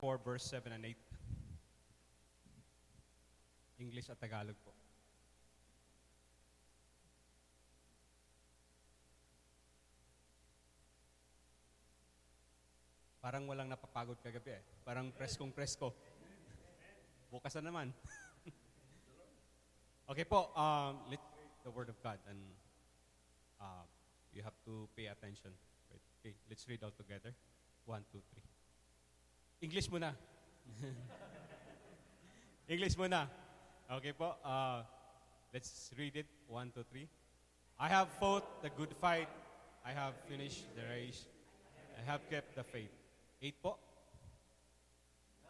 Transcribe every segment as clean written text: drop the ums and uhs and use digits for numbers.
4, verse 7 and 8. English at Tagalog po. Parang walang napapagod kagabi eh. Parang preskong-presko. Bukas na naman. Okay po, let's read the Word of God and you have to pay attention. Right? Okay, let's read all together. 1, 2, 3. English muna. English muna. Okay po, let's read it. 1, 2, 3. I have fought the good fight. I have finished the race. I have kept the faith. 8 po.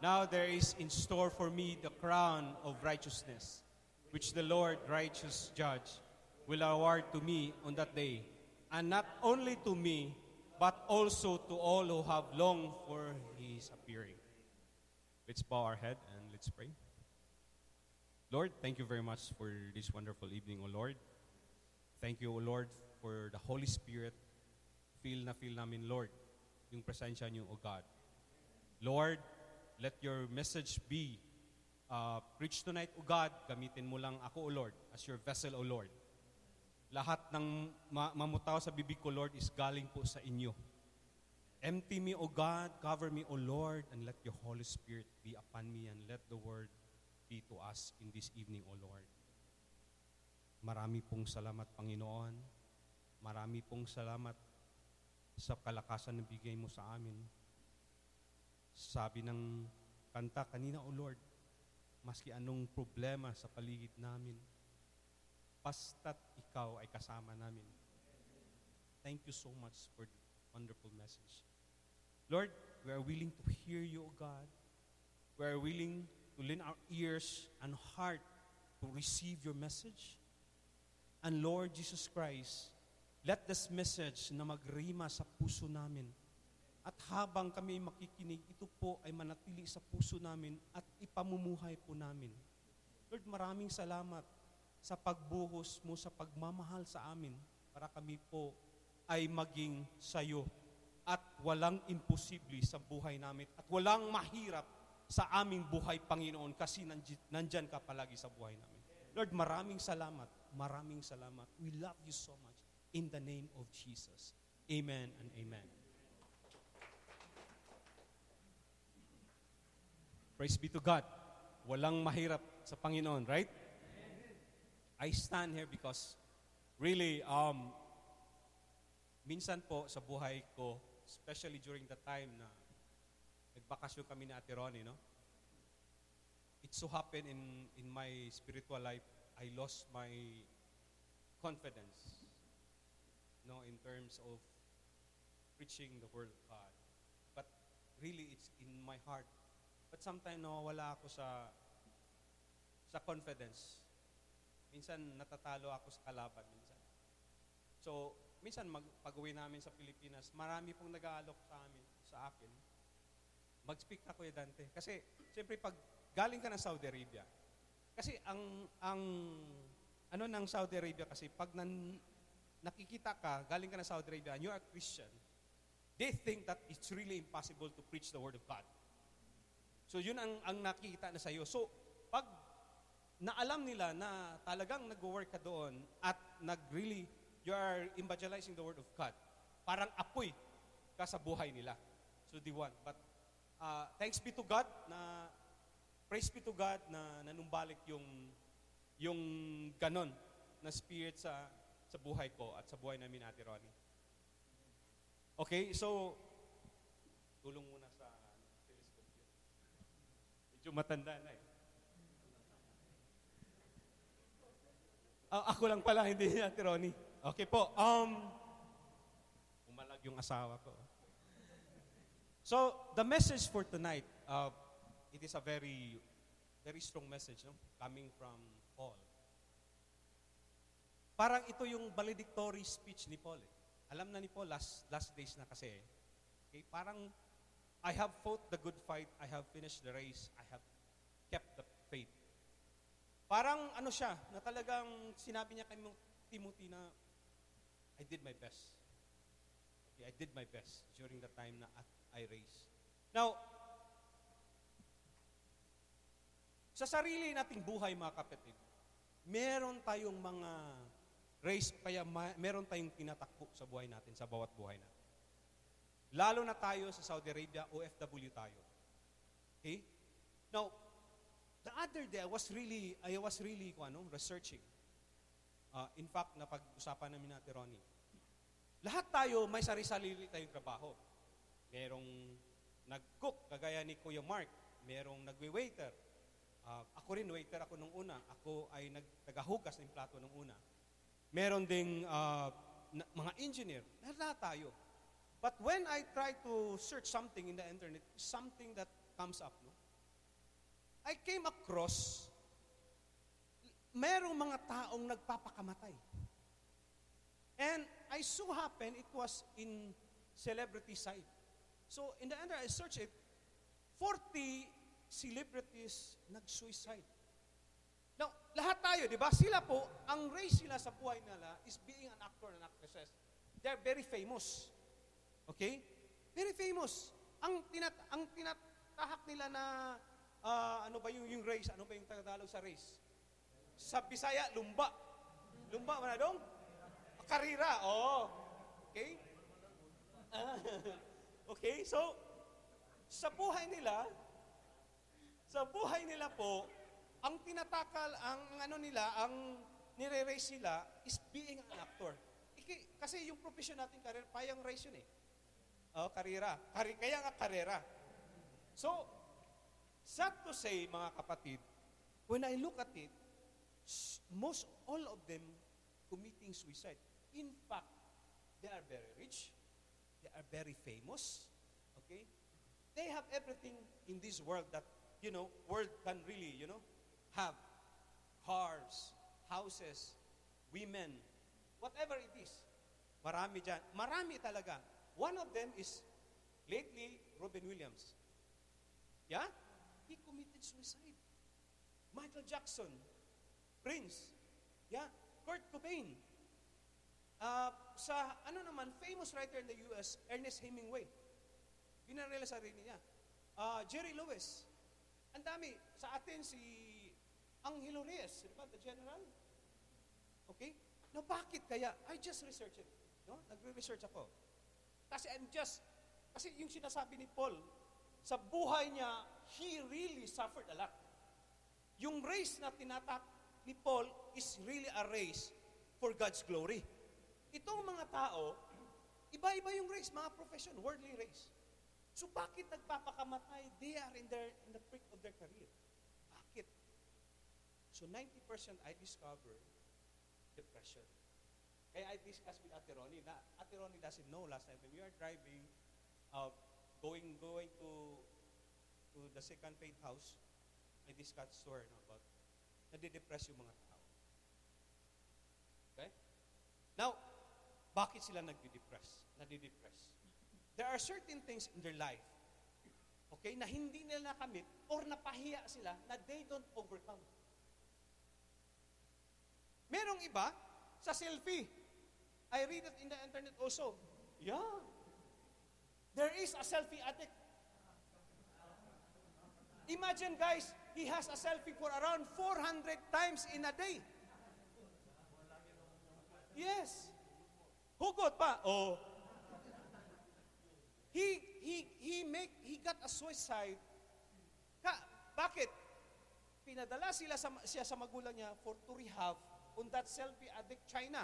Now there is in store for me the crown of righteousness, which the Lord, righteous judge, will award to me on that day. And not only to me, but also to all who have longed for His appearing. Let's bow our head and let's pray. Lord, thank you very much for this wonderful evening, O Lord. Thank you, O Lord, for the Holy Spirit. Feel namin, Lord, yung presensya niyo, O God. Lord, let your message be preached tonight, O God. Gamitin mo lang ako, O Lord, as your vessel, O Lord. Lahat ng mamutaw sa bibig ko, Lord, is galing po sa inyo. Empty me, O God, cover me, O Lord, and let your Holy Spirit be upon me, and let the word be to us in this evening, O Lord. Marami pong salamat, Panginoon. Marami pong salamat sa kalakasan na bigay mo sa amin. Sabi ng kanta kanina, O Lord, maski anong problema sa paligid namin, basta't ikaw ay kasama namin. Thank you so much for the wonderful message. Lord, we are willing to hear you, O God. We are willing to lend our ears and heart to receive your message. And Lord Jesus Christ, let this message na magrima sa puso namin. At habang kami makikinig, ito po ay manatili sa puso namin at ipamumuhay po namin. Lord, maraming salamat sa pagbuhos mo sa pagmamahal sa amin para kami po ay maging sayo at walang imposible sa buhay namin at walang mahirap sa aming buhay, Panginoon, kasi nandyan ka palagi sa buhay namin. Lord, maraming salamat. Maraming salamat. We love you so much. In the name of Jesus. Amen and amen. Praise be to God. Walang mahirap sa Panginoon, right? I stand here because really, minsan po sa buhay ko, especially during the time na nagbakasyon kami ni Ate Ronnie, no? It so happened in my spiritual life, I lost my confidence, no, in terms of preaching the Word of God. But really, it's in my heart. But sometimes, nawawala ako sa confidence. Minsan, natatalo ako sa kalaban, minsan. So, minsan, pag-uwi namin sa Pilipinas, marami pong nag-aalok sa akin. Mag-speak na, Kuya Dante. Kasi, siyempre, pag galing ka ng Saudi Arabia, kasi ang ano ng Saudi Arabia kasi, pag nakikita ka, galing ka ng Saudi Arabia, and you are a Christian, they think that it's really impossible to preach the Word of God. So, yun ang nakikita na sa'yo. So, pag naalam nila na talagang nag-work ka doon at you are evangelizing the Word of God, parang apoy ka sa buhay nila. So, they want. But, thanks be to God na praise be to God na nanumbalik yung ganon na spirit sa buhay ko at sa buhay namin, Ate Ronnie. Okay, so tulong muna sa telescope yun. Medyo matanda na eh. Ako lang pala, hindi Ate Ronnie. Okay po, umalag yung asawa ko. So, the message for tonight, it is a very, very strong message, no? Coming from Paul. Parang ito yung valedictory speech ni Paul. Alam na ni Paul, last days na kasi. Okay? Parang, I have fought the good fight, I have finished the race, I have kept the faith. Parang ano siya, na talagang sinabi niya kay Timothy na, I did my best. Okay, I did my best during the time na I raced. Now, Sa sarili nating buhay, mga kapatid, meron tayong mga race, kaya meron tayong tinatakbo sa buhay natin, sa bawat buhay natin. Lalo na tayo sa Saudi Arabia, OFW tayo. Okay? Now, the other day, I was really researching. In fact, napag-usapan namin natin, Ronnie. Lahat tayo, may sarili-sarili tayong trabaho. Merong nag-cook, kagaya ni Kuya Mark. Merong nagwe-waiter. Ako rin, waiter ako nung una. Ako ay nagtagahugas ng plato nung una. Meron ding mga engineer. Lahat tayo. But when I try to search something in the internet, something that comes up, no? I came across, merong mga taong nagpapakamatay. And I so happen, it was in celebrity side. So in the end, I searched it, 40 celebrities nag-suicide. Now, lahat tayo, di ba? Sila po, ang race sila sa buhay nila is being an actor and actresses. They're very famous. Okay? Very famous. Ang tinatahak nila na, ano ba yung race? Ano ba yung Tagalog sa race? Sa Bisaya, lumba. Lumba, manadong? Karira, Okay? Okay, so, sa buhay nila po, ang tinatakal, ang nire-race sila is being an actor. Kasi yung profession natin, career, payang race yun eh. Karira. Kaya nga karera. So, sad to say, mga kapatid, when I look at it, all of them committing suicide. In fact, they are very rich. They are very famous. Okay? They have everything in this world that, world can really, have. Cars, houses, women, whatever it is. Marami dyan. Marami talaga. One of them is, lately, Robin Williams. Yeah? He committed suicide. Michael Jackson, Prince, yeah? Kurt Cobain. Famous writer in the US, Ernest Hemingway. Binarela sa sarili niya. Jerry Lewis. Ang dami. Sa atin, si Angelo Reyes, di ba? The General. Okay? Now, bakit kaya? I just researched it. No? Nagre-research ako. Kasi yung sinasabi ni Paul, sa buhay niya, he really suffered a lot. Yung race na tinatak ni Paul is really a race for God's glory. Itong mga tao, iba-iba yung race, mga profession, worldly race. So bakit nagpapakamatay? They are in the peak of their career. Bakit? So 90% I discover depression. Kaya I discussed with Ate Ronnie na Ate Ronnie doesn't know last time when we are driving, going to the second faith house, I discussed to her about nade-depress yung mga tao. Okay? Now, bakit sila nade-depress? There are certain things in their life, okay, na hindi nila nakamit or napahiya sila na they don't overcome. Merong iba sa selfie. I read it in the internet also. Yeah. There is a selfie addict. Imagine, guys, he has a selfie for around 400 times in a day. Yes. Hugot pa. He got a suicide. Bakit? Pinadala siya sa magulang niya to rehab on that selfie addict China.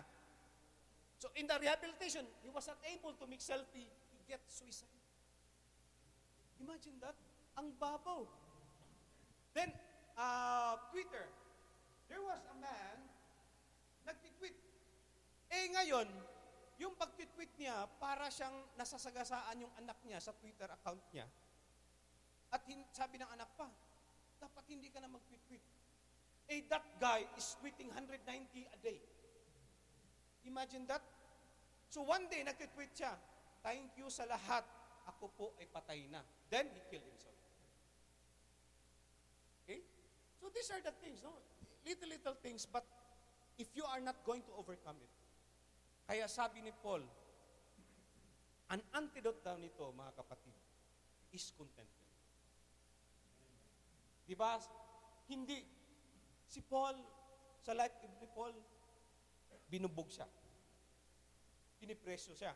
So in the rehabilitation, he was not able to make selfie. He gets suicide. Imagine that. Ang babaw. Then, Twitter. There was a man, nag-tweet. Ngayon, yung pag-tweet niya, para siyang nasasagasaan yung anak niya sa Twitter account niya. At sabi ng anak pa, dapat hindi ka na mag-tweet. That guy is tweeting 190 a day. Imagine that. So one day, nag-tweet siya, thank you sa lahat, ako po ay patay na. Then, he killed himself. Okay? So these are the things, no? Little things, but if you are not going to overcome it, kaya sabi ni Paul, an antidote daw nito, mga kapatid, is contentment. Diba? Hindi. Si Paul, sa life ni Paul, binubog siya. Pinipreso siya.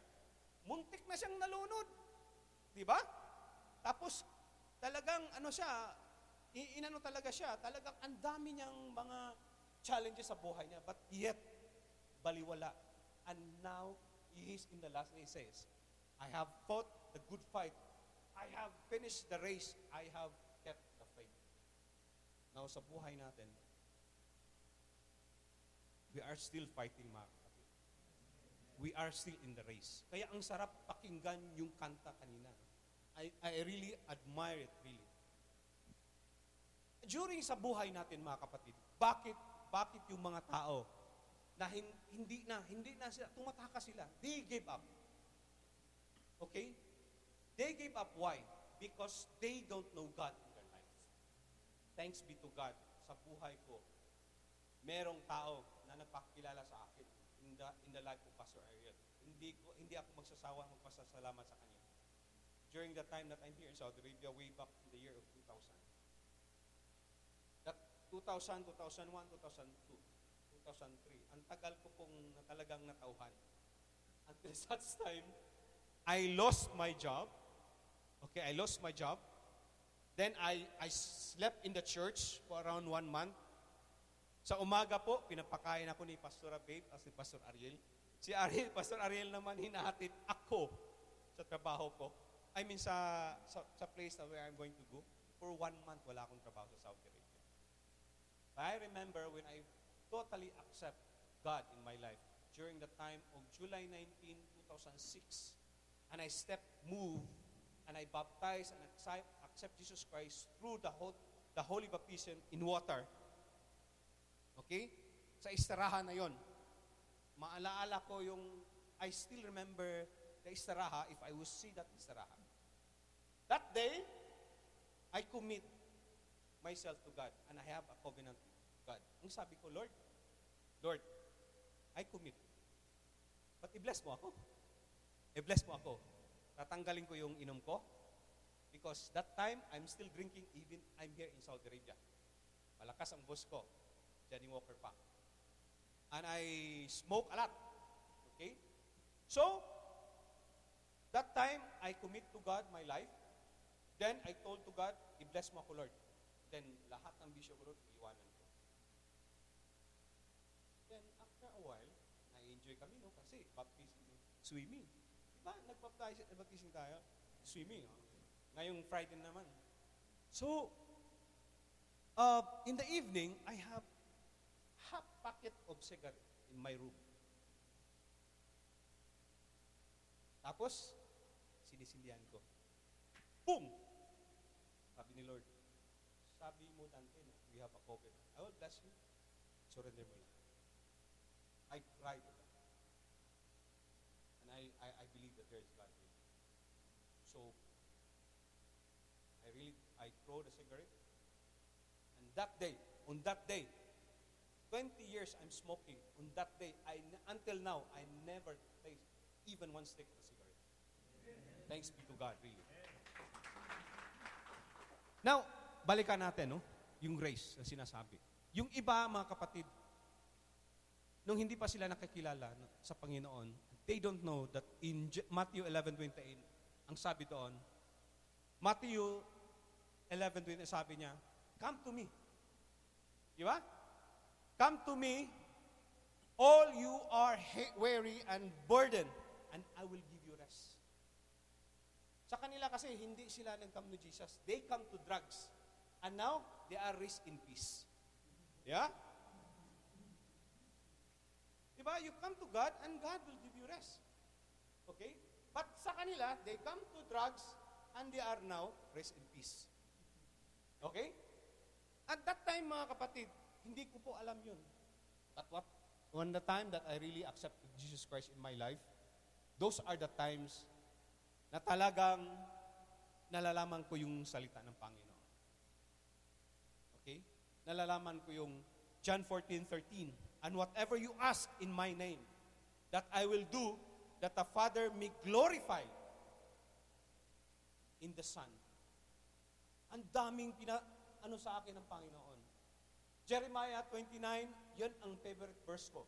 Muntik na siyang nalunod. Di ba? Tapos, talagang inano talaga siya. Talagang ang dami niyang mga challenges sa buhay niya. But yet, baliwala. And now, he is in the last day, he says, I have fought the good fight. I have finished the race. I have kept the faith. Now, sa buhay natin, we are still fighting, mga kapatid. We are still in the race. Kaya ang sarap pakinggan yung kanta kanina. I really admire it, really. During sa buhay natin, mga kapatid, bakit yung mga tao na hindi na sila, tumataka sila. They gave up. Okay? They gave up. Why? Because they don't know God in their life. Thanks be to God, sa buhay ko, merong tao na nagpakilala sa akin in the life of Pastor Ariel. Hindi ako magsasawa magpasasalamat sa kanya. During the time that I'm here in Saudi Arabia, way back in the year of 2000. That 2000, 2001, 2002, 2003. Ang tagal ko pong talagang natauhan. Until such time, I lost my job. Okay, I lost my job. Then I slept in the church for around 1 month. Sa umaga po, pinapakain ako ni Pastor Babe at si Pastor Ariel. Pastor Ariel naman hinahatid ako sa trabaho ko. I mean, sa place na where I'm going to go. For 1 month, wala akong trabaho sa Saudi Arabia. But I remember when I totally accept God in my life during the time of July 19, 2006. And I move, and I baptize and accept Jesus Christ through the holy baptism in water. Okay? Sa istiraha na yon. Maalaala ko I still remember the istiraha if I will see that istiraha. That day, I commit myself to God and I have a covenant with God. Ang sabi ko, Lord, I commit. But i-bless mo ako. I-bless mo ako. Tatanggalin ko yung inom ko because that time, I'm still drinking even I'm here in Saudi Arabia. Malakas ang boss ko. Johnny Walker pa. And I smoke a lot. Okay? So, that time, I commit to God my life. Then, I told to God, i-bless mo ako, Lord. Then, lahat ng bisyo ko, Lord, iiwanan ko. Then, after a while, na-enjoy kami, no? Kasi, baptism, swimming. Diba? Nag-baptism tayo. Swimming. Oh. Ngayong Friday naman. So, in the evening, I have half packet of cigarette in my room. Tapos, sinisindihan ko. Boom! Sabi ni Lord, sabi mo, Dante, we have a covenant. I will bless you. Surrender mo lang. I cried to God. And I believe that there is God with me. So, I throw the cigarette. And on that day, 20 years I'm smoking. On that day, until now, I never taste even one stick of a cigarette. Thanks be to God, really. Now, balikan natin, no? Yung grace na sinasabi. Yung iba, mga kapatid, nung hindi pa sila nakikilala sa Panginoon, they don't know that in Matthew 11:28, ang sabi doon, Matthew 11:28, sabi niya, come to me. Di ba? Come to me, all you are weary and burdened, and I will give you rest. Sa kanila kasi, hindi sila nag-come to Jesus. They come to drugs. And now, they are rest in peace. Yeah? Diba? You come to God, and God will give you rest. Okay? But sa kanila, they come to drugs, and they are now rest in peace. Okay? At that time, mga kapatid, hindi ko po alam yun. But when the time that I really accepted Jesus Christ in my life, those are the times na talagang nalalaman ko yung salita ng Panginoon. Okay? Nalalaman ko yung John 14:13. And whatever you ask in my name, that I will do, that the Father may glorify in the Son. Ang daming sa akin ng Panginoon. Jeremiah 29, yun ang favorite verse ko.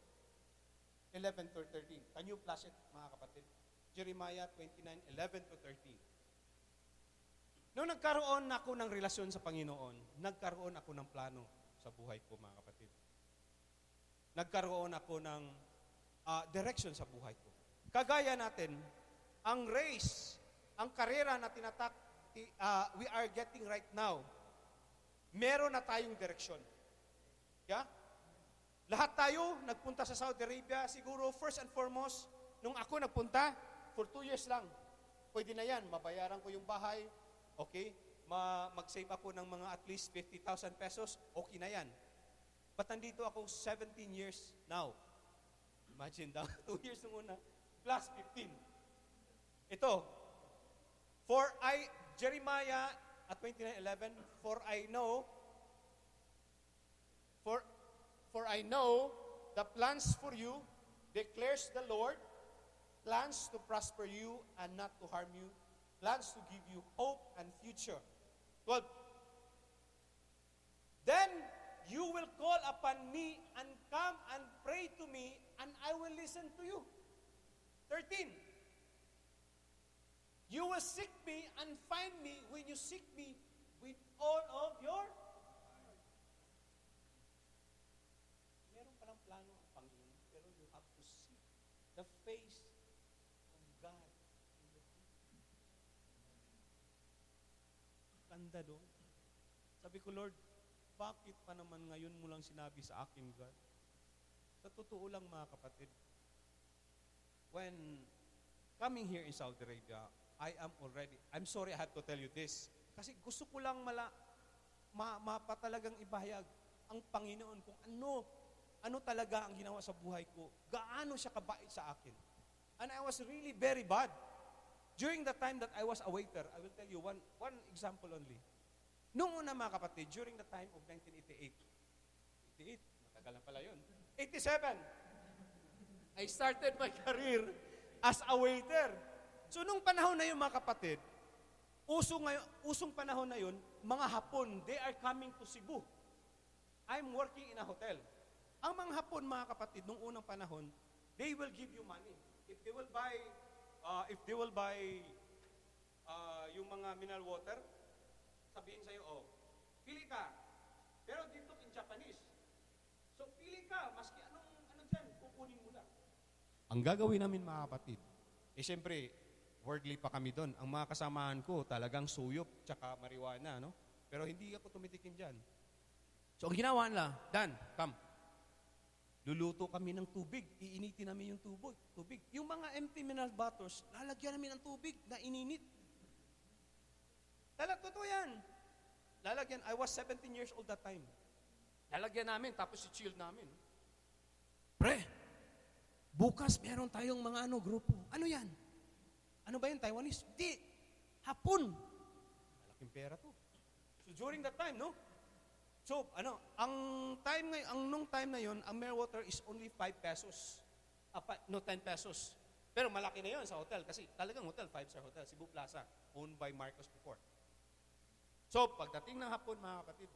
11 to 13. Can you flash it, mga kapatid? Jeremiah 29, 11 to 13. Noong nagkaroon ako ng relasyon sa Panginoon, nagkaroon ako ng plano sa buhay ko, mga kapatid. Nagkaroon ako ng direction sa buhay ko. Kagaya natin, ang race, ang karera na we are getting right now, meron na tayong direksyon. Yeah? Lahat tayo nagpunta sa Saudi Arabia, siguro first and foremost, nung ako nagpunta, for 2 years lang. Pwede na yan, mabayaran ko yung bahay, okay? Mag-save ako ng mga at least 50,000 pesos, okay na yan. But nandito ako 17 years now. Imagine daw, 2 years nung una, plus 15. Ito, Jeremiah at 29:11, for I know the plans for you, declares the Lord, plans to prosper you and not to harm you, plans to give you hope and future. 12. Then you will call upon me and come and pray to me, and I will listen to you. 13. You will seek me and find me when you seek me with all of your heart. Meron palang plano ang Panginoon, pero you have to seek the face of God in your heart. Ganda doon. Sabi ko, Lord, bakit pa naman ngayon mo lang sinabi sa akin, God? Sa totoo lang, mga kapatid, when coming here in Saudi Arabia, I'm sorry I have to tell you this. Kasi gusto ko lang mapatalagang ibahayag ang Panginoon kung ano talaga ang ginawa sa buhay ko. Gaano siya kabait sa akin. And I was really very bad. During the time that I was a waiter, I will tell you one example only. Noong una, mga kapatid, during the time of 1988, 88, matagal na pala yun, 87, I started my career as a waiter. So, nung panahon na yun, mga kapatid, usong panahon na yun, mga Hapon, they are coming to Cebu. I'm working in a hotel. Ang mga Hapon, mga kapatid, nung unang panahon, they will give you money. If they will buy yung mga mineral water, sabihin sa'yo, pili ka. Pero dito in Japanese. So, pili ka, maski ano dyan, kukunin mo lang. Ang gagawin namin, mga kapatid, siyempre, worldly pa kami doon. Ang mga kasamahan ko, talagang suyop, tsaka marijuana, no? Pero hindi ako tumitikim dyan. So, ang ginawa nila, Dan, come. Luluto kami ng tubig. Iinitin namin yung tubig. Yung mga empty mineral bottles, lalagyan namin ng tubig na ininit. Totoo yan. Lalagyan, I was 17 years old that time. Lalagyan namin, tapos i-chill namin. Pre, bukas meron tayong mga grupo. Ano yan? Ano ba yun, Taiwanese? Di, Hapon. Malaking pera to. So during that time, no? So, nung time na yon, ang mineral water is only 5 pesos. 10 pesos. Pero malaki na yon sa hotel kasi talagang hotel, 5-star hotel, Cebu Plaza, owned by Marcos before. So, pagdating ng Hapon, mga kapatid,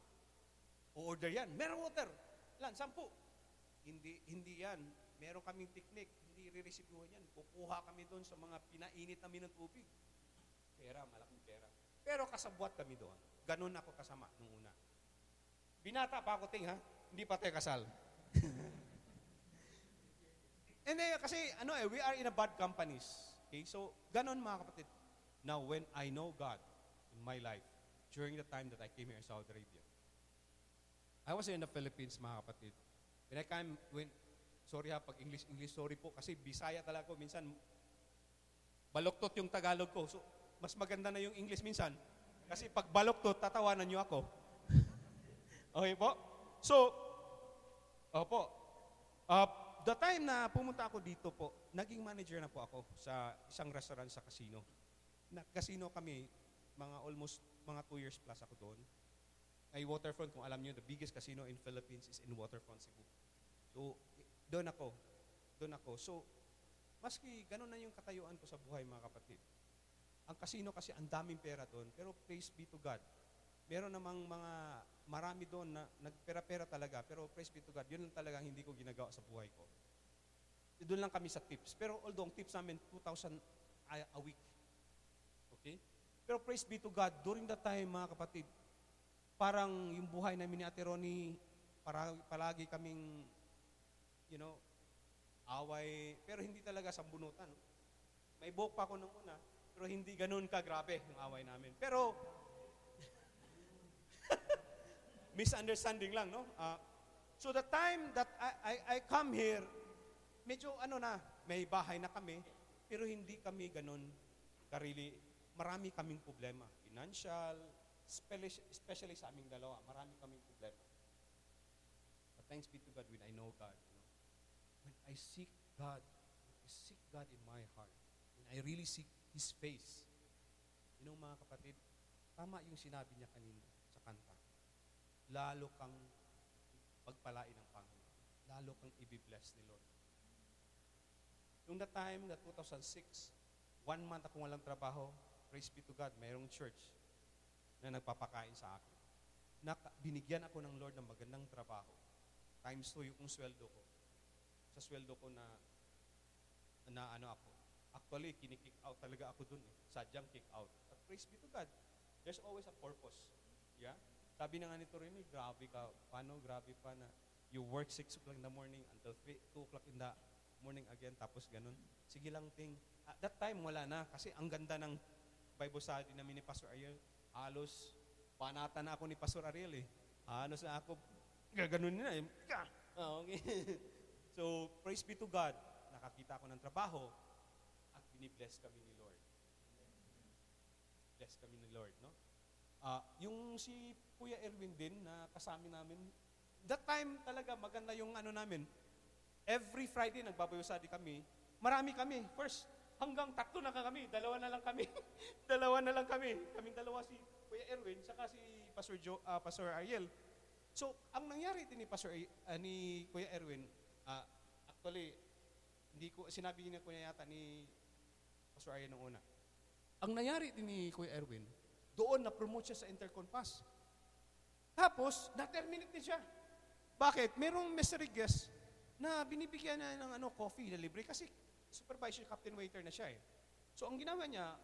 o-order yan. Mineral water. 10. Hindi yan. Meron kaming technique. Hindi re-receivehan yan. Kukuha kami doon sa mga pinainit namin ng tubig. Pera, malaking pera. Pero kasabwat kami doon. Ganun ako kasama nung una. Binata pa ako, ha? Hindi pa tayo kasal. And then, kasi, we are in a bad companies. Okay? So, ganun, mga kapatid. Now, when I know God in my life, during the time that I came here in Saudi Arabia, I was in the Philippines, mga kapatid. Sorry pag English, sorry po, kasi Bisaya talaga ko. Minsan, baloktot yung Tagalog ko. So, mas maganda na yung English minsan. Kasi pag baloktot, tatawanan nyo ako. Okay po? So, the time na pumunta ako dito po, naging manager na po ako sa isang restaurant sa casino. Casino kami, almost 2 years plus ako doon. Ay Waterfront, kung alam nyo, the biggest casino in Philippines is in Waterfront, Cebu. So, doon ako. So, maski ganun na yung katayuan ko sa buhay, mga kapatid. Ang casino kasi, ang daming pera doon. Pero praise be to God. Meron namang mga marami doon na nagpera-pera talaga. Pero praise be to God, yun lang talaga hindi ko ginagawa sa buhay ko. Doon lang kami sa tips. Pero although ang tips namin, 2,000 a week. Okay? Pero praise be to God, during that time, mga kapatid, parang yung buhay namin ni Ate Ronnie, palagi kaming, away. Pero hindi talaga sambunutan. May buhok pa ako nung una, pero hindi ganun kagrabe yung away namin. Pero, misunderstanding lang, no? So the time that I come here, medyo may bahay na kami, pero hindi kami ganun karili. Marami kaming problema. Financial, especially sa aming dalawa, marami kaming problema. But thanks be to God when I know God. When I seek God in my heart, when I really seek His face, mga kapatid, tama yung sinabi niya kanina sa kanta. Lalo kang pagpalain ng Panginoon. Lalo kang i-bless ni Lord. Nung that time, na 2006, 1 month akong walang trabaho, praise be to God, mayroong church na nagpapakain sa akin. Binigyan ako ng Lord ng magandang trabaho. Times 2 yung sweldo ko. Sa sweldo ko na ako. Actually, kinikick out talaga ako dun eh. Sadyang kick out. But praise be to God, there's always a purpose. Yeah? Sabi na nga nito rin, grabe ka. Paano? Grabe pa na you work 6 o'clock in the morning until 2 o'clock in the morning again, tapos ganun. Sige lang, ting. At that time, wala na. Kasi ang ganda ng Bible study namin ni Pastor Ariel. Halos, panata na ako ni Pastor Ariel eh. Halos na ako, gaganon na eh. Okay. So, praise be to God. Nakakita ako ng trabaho at binibless kami ni Lord. Bless kami ni Lord, no? Yung si Kuya Erwin din na kasama namin, that time talaga maganda yung namin. Every Friday nagbabayosadi kami. Marami kami. First, hanggang 3 na kami. 2 na lang kami. 2 na lang kami. Kaming dalawa si Kuya Erwin saka si Pastor Ariel. So, ang nangyari din ni Kuya Erwin, actually, sinabi niya Kuya yata ni Pastor Ariel nung una. Ang nangyari din ni Kuya Erwin, doon na-promote siya sa Interconpass. Tapos, na-terminate din siya. Bakit? Merong mystery guest na binibigyan na ng coffee na libre kasi supervisor, captain waiter na siya eh. So, ang ginawa niya,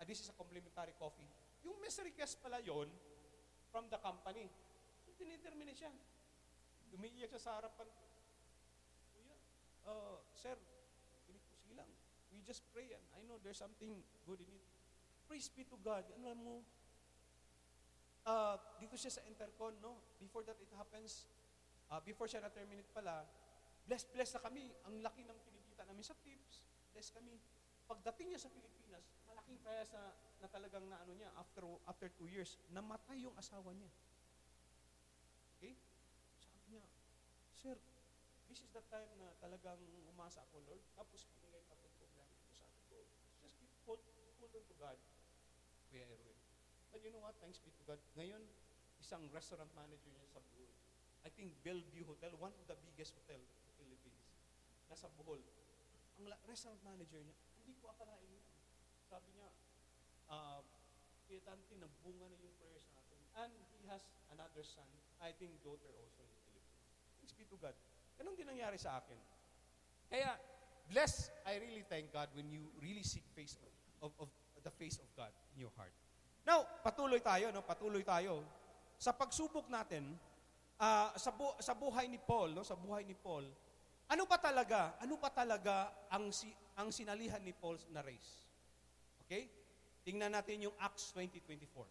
this is a complimentary coffee. Yung mystery guest pala yon from the company. So, tiniterminate siya. Umiiyak siya sa harapan. Kuya, sir, sige lang. We just pray and I know there's something good in it. Praise be to God. Ano mo, dito siya sa Intercon, no? Before that it happens, before siya na-terminate pala, blessed na kami. Ang laki ng kinikita namin sa tips. Blessed kami. Pagdating niya sa Pilipinas, malaking prayas na talagang niya, after 2 years, namatay yung asawa niya. Okay? Sabi niya, Sir, this is the time na talagang umasa ako, Lord. Tapos pinigay pa itong problema. Sabi ko, just keep hold on to God, Kuya Erwin. But you know what? Thanks be to God. Ngayon, isang restaurant manager niya sa Bohol. I think Bellevue Hotel, one of the biggest hotel in the Philippines. Nasa Bohol. Ang restaurant manager niya, hindi ko akalain niya. Sabi niya, Kuya Tanti, nagbunga na yung prayers natin. And he has another son, I think daughter also in the Philippines. Thanks be to God. Ganun din nangyari sa akin. Kaya, I really thank God when you really seek of the face of God in your heart. Now, patuloy tayo. Sa pagsubok natin, sa buhay ni Paul, ano pa talaga ang sinalihan ni Paul na race? Okay? Tingnan natin yung Acts 20:24.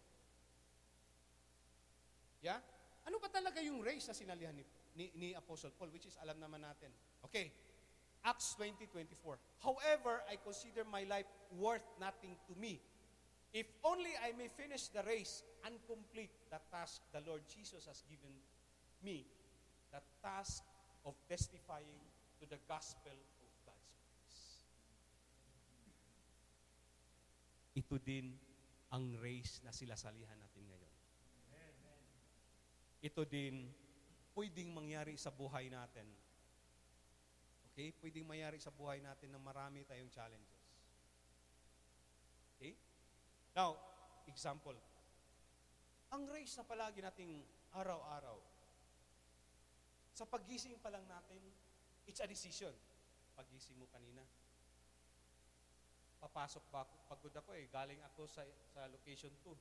Yeah? Ano pa talaga yung race na sinalihan ni Apostle Paul, which is alam naman natin. Okay. Acts 20:24. However, I consider my life worth nothing to me, if only I may finish the race and complete the task the Lord Jesus has given me, the task of testifying to the gospel of God's grace. Ito din ang race na sinasalihan natin ngayon. Ito din pwedeng mangyari sa buhay natin. Okay? Pwedeng mangyari sa buhay natin na marami tayong challenges. Okay? Now, example. Ang race na palagi nating araw-araw, sa pagising pa lang natin, it's a decision. Pagising mo kanina, papasok ba ako? Pagod ako eh. Galing ako sa location 2.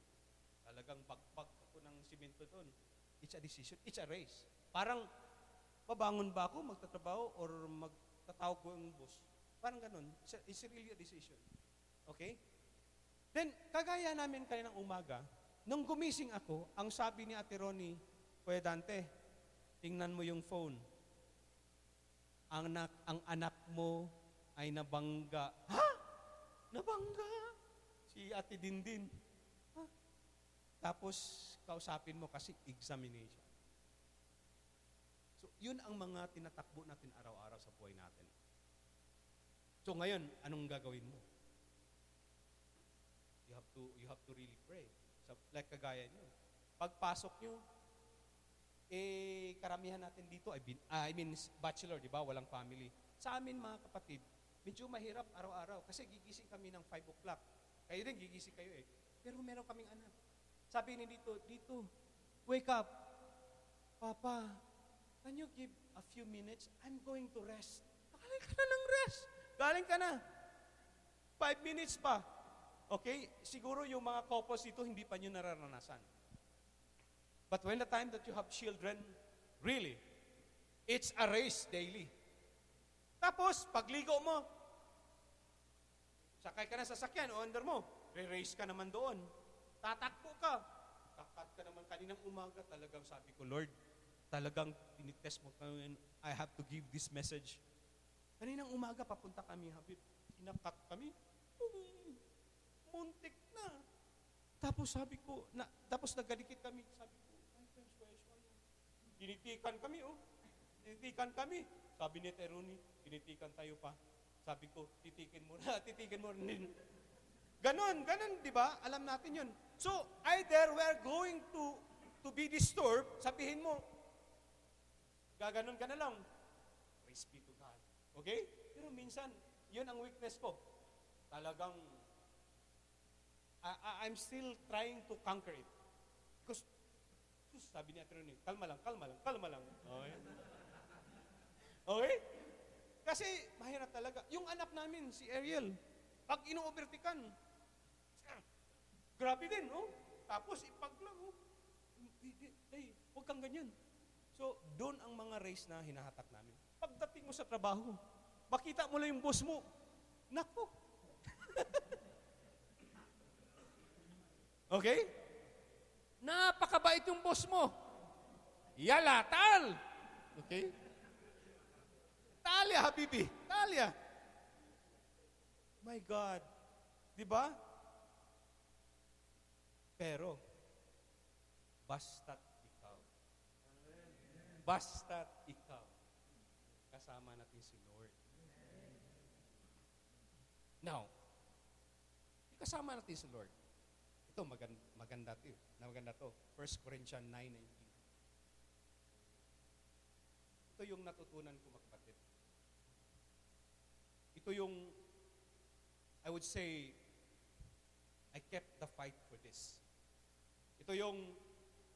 Talagang bagbag ako ng simento doon. It's a decision. It's a race. Parang, babangon ba ako, magtatrabaho, or magtatawag ko yung boss? Parang ganun. It's really a decision. Okay? Then, kagaya namin kaninang umaga, nung gumising ako, ang sabi ni Ate Ronnie, Kuya Dante, tingnan mo yung phone. Ang anak mo ay nabangga. Ha? Nabangga? Si Ate Dindin. Ha? Tapos, kausapin mo kasi examination. So, yun ang mga tinatakbo natin araw-araw sa buhay natin. So, ngayon, anong gagawin mo? You have to really pray. So, like kagaya nyo. Pagpasok nyo, karamihan natin dito, bachelor, di ba? Walang family. Sa amin, mga kapatid, medyo mahirap araw-araw kasi gigising kami ng 5 o'clock. Kayo din, gigising kayo eh. Pero meron kaming anak. Sabi ni dito, wake up. Papa, can you give a few minutes? I'm going to rest. Galing ka na ng rest. Galing ka na. 5 minutes pa. Okay? Siguro yung mga couples dito, hindi pa nyo nararanasan. But when the time that you have children, really, it's a race daily. Tapos, pagligo mo, sakay ka na sa sakyan o under mo, re-race ka naman doon. Tatakbo ka. Takat ka naman kaninang umaga, talagang sabi ko, Lord, talagang tinitest mo kami, I have to give this message. Kaninang umaga, papunta kami, Habib. Inakat kami. Muntik na. Tapos sabi ko, tapos nagkadikit kami, sabi ko, my friends, where's you? Tinitikan kami, oh. Tinitikan kami. Sabi ni Teruni, tinitikan tayo pa. Sabi ko, titikin mo na. Ganon, di ba? Alam natin yun. So, either we're going to be disturbed, sabihin mo, gaganon ka na lang. Praise be to God. Okay? Pero minsan, yun ang weakness ko. Talagang, I'm still trying to conquer it. Because, sabi ni Atty. Kalma lang. Okay? Okay? Kasi, mahirap talaga. Yung anak namin, si Ariel, pag ino-overtikan, grabe din, oh. Tapos, ipaglang, oh. Hey, huwag kang ganyan. So, doon ang mga race na hinahatak namin. Pagdating mo sa trabaho, makita mo lang yung boss mo, naku. Okay? Napakabait yung boss mo. Yala, tal! Okay? Talia, habibi. Talia. My God. Di ba? Pero, basta't ikaw, kasama natin si Lord. Now, kasama natin si Lord. Ito, maganda to. 1 Corinthians 9:19. Ito yung natutunan ko, mga kapatid. Ito yung, I would say, I kept the fight for this. Ito yung,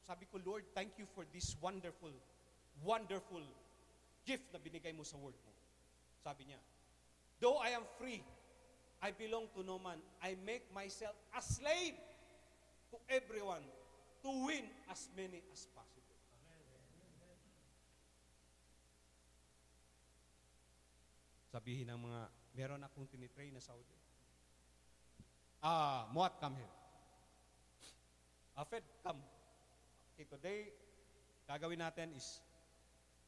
sabi ko, Lord, thank you for this wonderful gift na binigay mo sa word mo. Sabi niya, though I am free, I belong to no man. I make myself a slave to everyone to win as many as possible. Sabihin ng mga, meron akong tinitrain na Saudi. Muat, come here. Afed, come. Okay, today, gagawin natin is,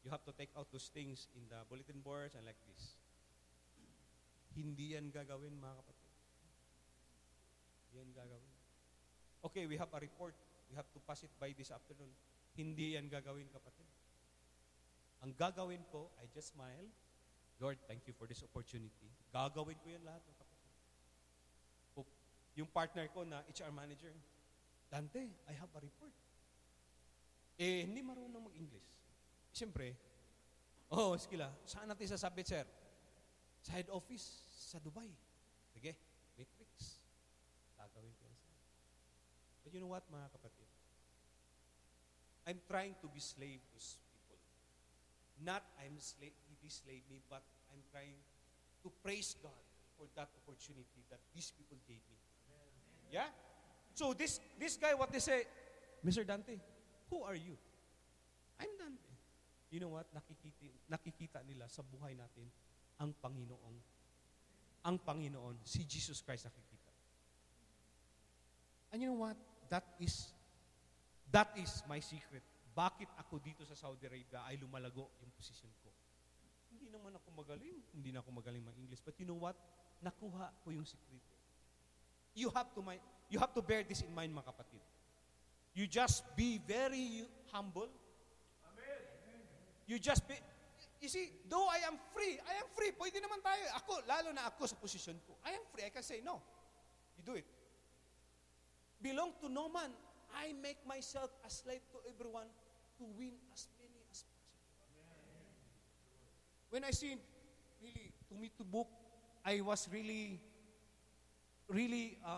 you have to take out those things in the bulletin boards and like this. Hindi yan gagawin, mga kapatid. Hindi yan gagawin. Okay, we have a report. We have to pass it by this afternoon. Hindi yan gagawin, kapatid. Ang gagawin ko, I just smile. Lord, thank you for this opportunity. Gagawin ko yan lahat, kapatid. Yung partner ko na HR manager, Dante, I have a report. Hindi marunong mag-English. Siyempre, skila, saan natin sasabit, sir? Sa head office, sa Dubai. Sige, matrix. Gagawin ko yan, sir. But you know what, mga kapatid? I'm trying to be slave to people. Not he be slave me, but I'm trying to praise God for that opportunity that these people gave me. Yeah? So this guy, what they say, Mr. Dante, who are you? I'm Dante. You know what? Nakikita nila sa buhay natin ang Panginoon. Ang Panginoon, si Jesus Christ nakikita. And you know what? That is my secret. Bakit ako dito sa Saudi Arabia ay lumalago yung posisyon ko? Hindi naman ako magaling. Hindi na ako magaling mag-English. But you know what? Nakuha ko yung sekreto. You have to bear this in mind, mga kapatid. You just be very humble. Amen. You see, though I am free. Pwede naman tayo. Lalo na ako sa posisyon ko. I am free. I can say no. You do it. Belong to no man. I make myself a slave to everyone to win as many as possible. When I see, really, to me to book, I was really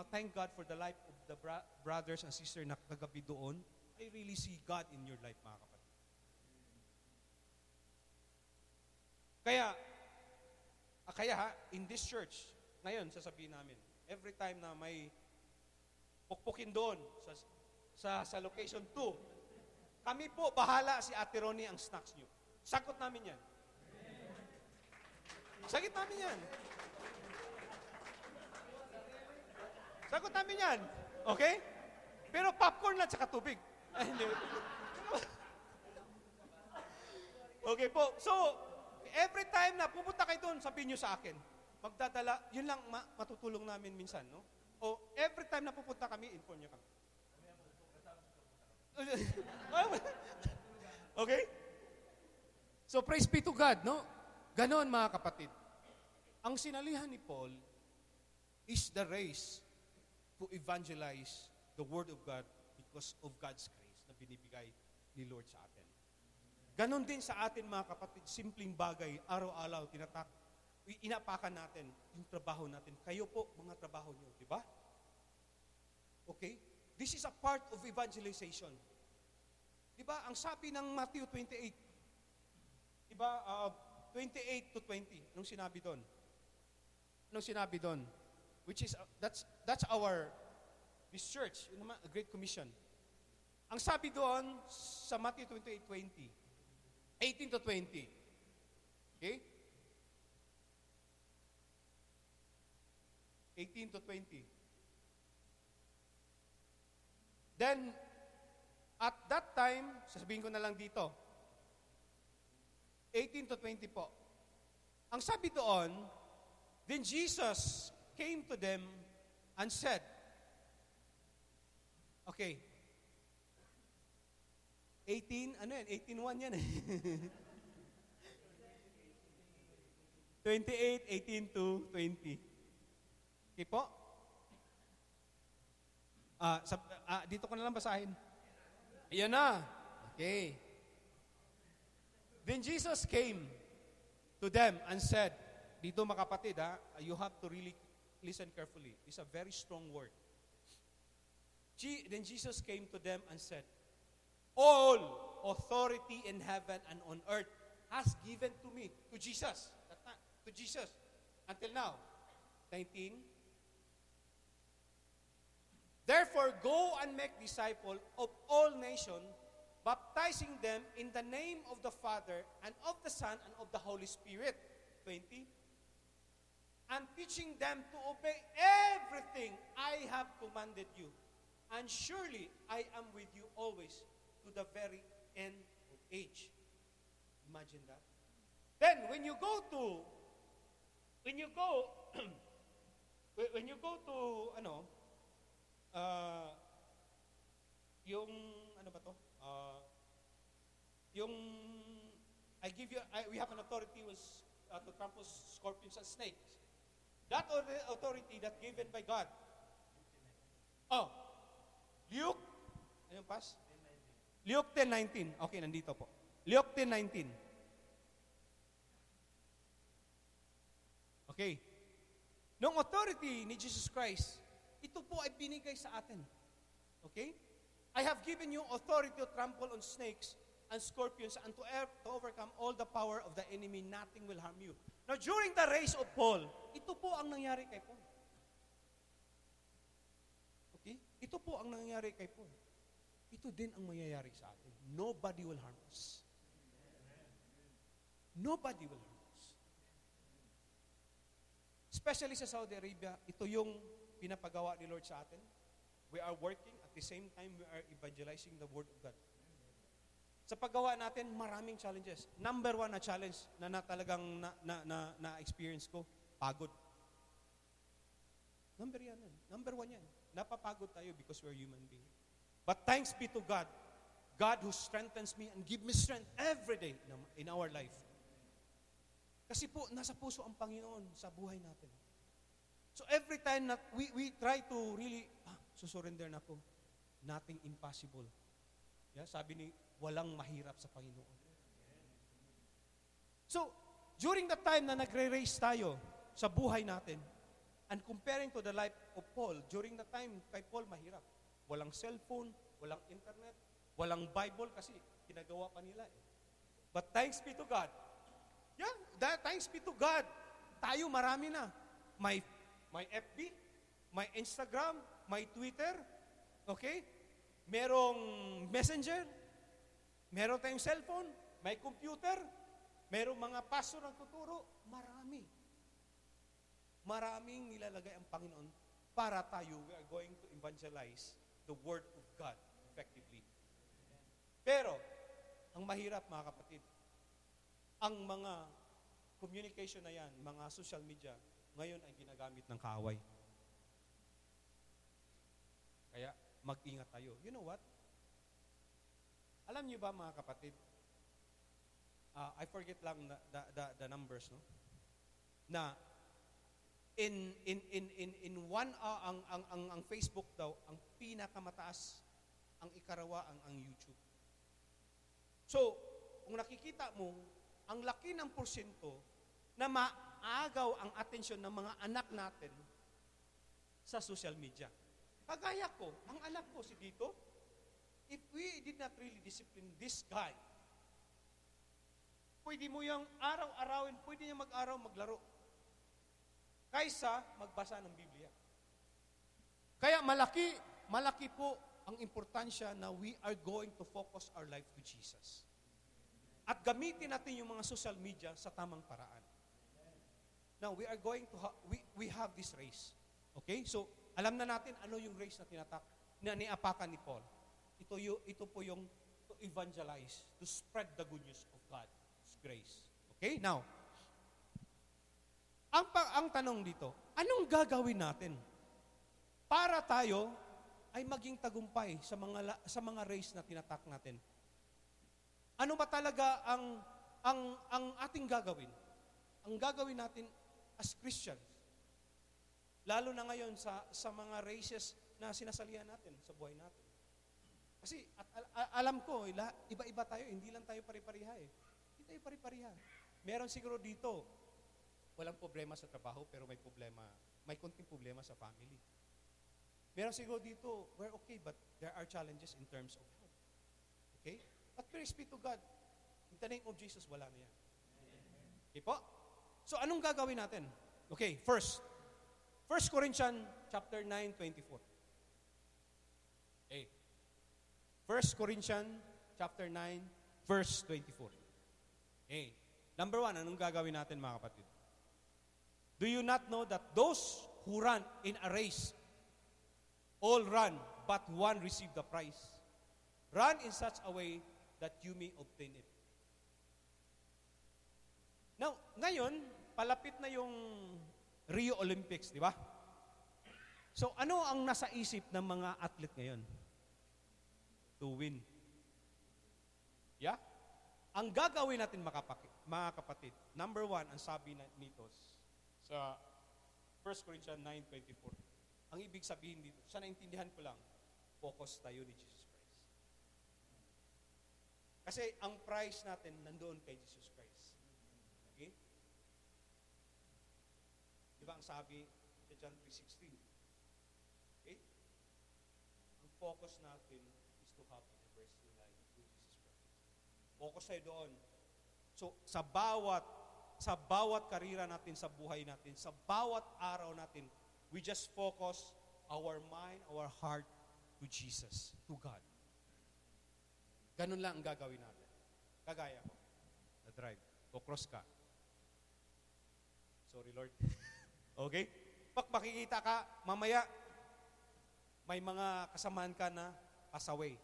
thank God for the life of the brothers and sisters na kagabi doon. I really see God in your life, mga kapatid. Kaya in this church, ngayon, sasabihin namin, every time na may pukpukin doon sa location 2, kami po, bahala si Ate Ronnie ang snacks nyo. Sagot namin yan. Sagot namin yan. Sagot namin yan. Okay? Pero popcorn lang tsaka tubig. Okay po. So, every time na pupunta kayo doon, sabihin nyo sa akin, magdadala, yun lang matutulong namin minsan, no? O every time na pupunta kami, inform nyo kami. Okay? So, praise be to God, no? Ganon, mga kapatid. Ang sinalihan ni Paul is the race to evangelize the Word of God because of God's grace na binibigay ni Lord sa atin. Ganon din sa atin, mga kapatid, simpleng bagay, araw-araw, inapakan natin yung trabaho natin. Kayo po, mga trabaho nyo, di ba? Okay? This is a part of evangelization. Di ba? Ang sabi ng Matthew 28, di ba? 28 to 20. Anong sinabi doon? Anong sinabi doon? Which is, that's our, this church, yun naman, a Great Commission. Ang sabi doon sa Matthew 28:20, 18 to 20. Okay? 18 to 20. Then, at that time, sasabihin ko na lang dito, 18 to 20 po. Ang sabi doon, then Jesus came to them and said, okay, 18, ano yan? 18:1 yan eh. 28, 18 to 20. Okay po? Dito ko na lang basahin. Ayan na. Okay. Then Jesus came to them and said, dito mga kapatid, you have to really listen carefully. It's a very strong word. Then Jesus came to them and said, all authority in heaven and on earth has given to me, to Jesus. To Jesus. Until now. 19. Therefore, go and make disciples of all nations, baptizing them in the name of the Father and of the Son and of the Holy Spirit. 20. And teaching them to obey everything I have commanded you. And surely I am with you always to the very end of age. Imagine that. Then when you go to yung ano ba to? We have an authority to trample scorpions and snakes. That authority that given by God. Luke, ano pas? Luke 10:19. Okay, nandito po. Luke 10:19. Okay. Nung authority ni Jesus Christ, ito po ay binigay sa atin. Okay? I have given you authority to trample on snakes and scorpions and to overcome all the power of the enemy. Nothing will harm you. Now, during the race of Paul, ito po ang nangyari kay Paul. Okay? Ito po ang nangyari kay Paul. Ito din ang mangyayari sa atin. Nobody will harm us. Nobody will harm us. Especially sa Saudi Arabia, ito yung pinapagawa ni Lord sa atin. We are working, at the same time, we are evangelizing the Word of God. Sa paggawa natin, maraming challenges. Number one na challenge na talagang na-experience ko, pagod. Number one yan. Napapagod tayo because we're human being. But thanks be to God, God who strengthens me and give me strength every day in our life. Kasi po, nasa puso ang Panginoon sa buhay natin. So every time na we try to really, susurrender na ako, nothing impossible. Yeah, sabi ni, walang mahirap sa Panginoon. So, during the time na nagre-race tayo sa buhay natin, and comparing to the life of Paul, during the time kay Paul mahirap. Walang cellphone, walang internet, walang Bible kasi ginagawa pa nila eh. But thanks be to God. Thanks be to God. Tayo marami na. May FB, may Instagram, may Twitter, okay? Merong Messenger, meron tayong cellphone, may computer, merong mga pastor ang tuturo, marami. Maraming nilalagay ang Panginoon para tayo, we are going to evangelize the Word of God effectively. Pero, ang mahirap mga kapatid, ang mga communication na yan, mga social media, ngayon ay ginagamit ng kaaway. Kaya, mag-ingat tayo. You know what? Alam niyo ba mga kapatid, I forget lang the numbers, no? Na in one ang Facebook daw ang pinakamataas, ang ikarawa ang YouTube. So, kung nakikita mo, ang laki ng porsyento na maagaw ang atensyon ng mga anak natin sa social media. Kagaya ko, ang anak ko si Dito, if we did not really discipline this guy, pwede mo yung araw-arawin, pwede niya mag-araw, maglaro. Kaysa magbasa ng Biblia. Kaya malaki po ang importansya na we are going to focus our life to Jesus. At gamitin natin yung mga social media sa tamang paraan. Now, we are going to, we have this race. Okay? So, alam na natin ano yung race na niapakan ni Paul. Ito po yung to evangelize, to spread the good news of God's grace. Okay? Now, ang tanong dito, anong gagawin natin para tayo ay maging tagumpay sa mga race na tinatak natin? Ano ba talaga ang ating gagawin? Ang gagawin natin as Christians, lalo na ngayon sa mga races na sinasalihan natin sa buhay natin. Kasi alam ko, iba-iba tayo, hindi lang tayo pare-pareha eh. Hindi tayo pare-pareha. Meron siguro dito, walang problema sa trabaho, pero may konting problema sa family. Meron siguro dito, we're okay, but there are challenges in terms of health. Okay? But praise be to God, in the name of Jesus, wala na yan. Okay po? So, anong gagawin natin? Okay, first Corinthians chapter 9:24. Okay. 1 Corinthians chapter 9, verse 24. Okay. Number 1, anong gagawin natin mga kapatid? Do you not know that those who run in a race, all run, but one receive the prize? Run in such a way that you may obtain it. Now, ngayon, palapit na yung Rio Olympics, di ba? So, ano ang nasa isip ng mga athlete ngayon? To win. Yeah? Ang gagawin natin, mga kapatid, number 1, ang sabi nito sa 1 Corinthians 9:24. Ang ibig sabihin dito, sa naintindihan ko lang, focus tayo ni Jesus Christ. Kasi ang prize natin nandoon kay Jesus Christ. Okay? Di ba ang sabi sa John 3:16? Okay? Ang focus natin is Focus tayo doon. So, sa bawat karira natin, sa buhay natin, sa bawat araw natin, we just focus our mind, our heart to Jesus, to God. Ganun lang ang gagawin natin. Kagaya ko, na-drive, cross ka. Sorry, Lord. Okay? Pag makikita ka, mamaya, may mga kasamaan ka na pass away.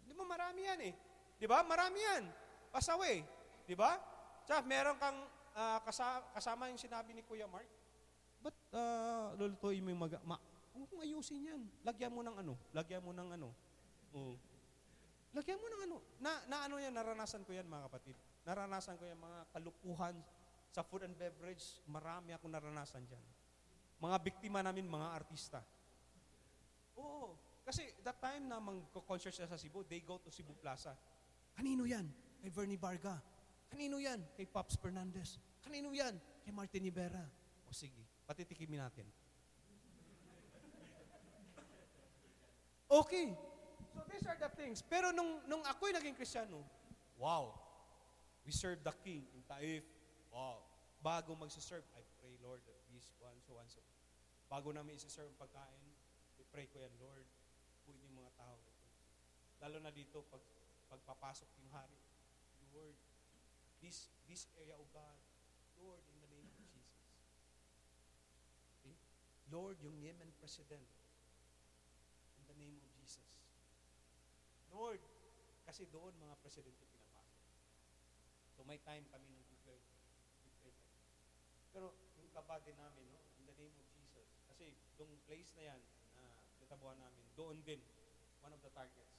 Di ba marami yan eh? Di ba? Marami yan. Pass away. Di ba? Tsaka meron kang kasama yung sinabi ni Kuya Mark. Ba't lulutuin mo yung huwag kong ayusin yan. Lagyan mo ng ano. Oo. Lagyan mo ng ano. Ano yan, naranasan ko yan mga kapatid. Naranasan ko yan mga kalukuhan sa food and beverage. Marami akong naranasan dyan. Mga biktima namin, mga artista. Oo. Kasi that time na mag-concert siya sa Cebu, they go to Cebu Plaza. Kanino yan? Kay Bernie Barga. Kanino yan? Kay Pops Fernandez. Kanino yan? Kay Martin Rivera. O sige, patitikimin natin. Okay. So these are the things. Pero nung ako'y naging Kristiyano, wow. We serve the King in Taif. Wow. Bago magsiserve, I pray, Lord, that this one, so and so. Bago namin isi-serve ang pagkain, I pray ko yan, Lord, buuin yung mga tao. Lalo na dito, pagpapasok yung hari. Lord, this area of God, Lord, in the name of Jesus. Okay? Lord, yung Yemen President, in the name of Jesus. Lord, kasi doon mga presidente pinapasok. So may time kami ng Google. Pero yung kaba din namin, no? In the name of Jesus. Kasi yung place na yan, na natabuhan namin, doon din, one of the targets.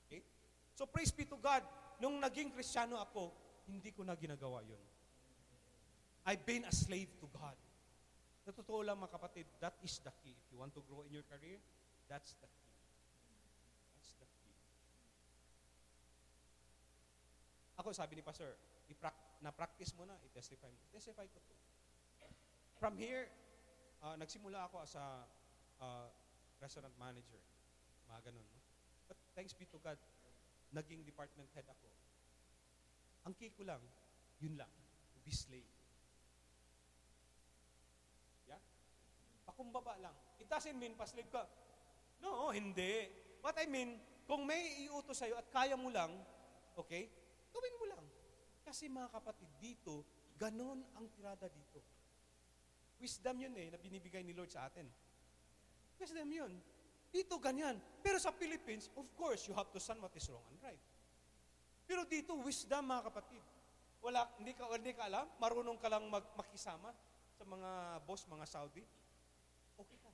Okay? So praise be to God, nung naging Kristiyano ako, hindi ko na ginagawa yun. I've been a slave to God. Natotoo lang mga kapatid, that is the key. If you want to grow in your career, that's the key. That's the key. Ako, sabi ni Pastor, na-practice mo na, i-testify mo. Testify ko to. From here, nagsimula ako as a restaurant manager. Mga ganun, no? But thanks be to God, naging department head ako. Ang key ko lang, yun lang, to be slave. Yeah? Pakumbaba lang. It doesn't mean pa-slave ka. No, hindi. What I mean, kung may iutos sa'yo at kaya mo lang, okay, gawin mo lang. Kasi mga kapatid, dito, ganon ang tirada dito. Wisdom yun na binibigay ni Lord sa atin. Wisdom yun. Dito, ganyan. Pero sa Philippines, of course, you have to stand what is wrong and right. Pero dito, wisdom, mga kapatid. Hindi ka alam, marunong ka lang makisama sa mga boss, mga Saudi. Okay ka.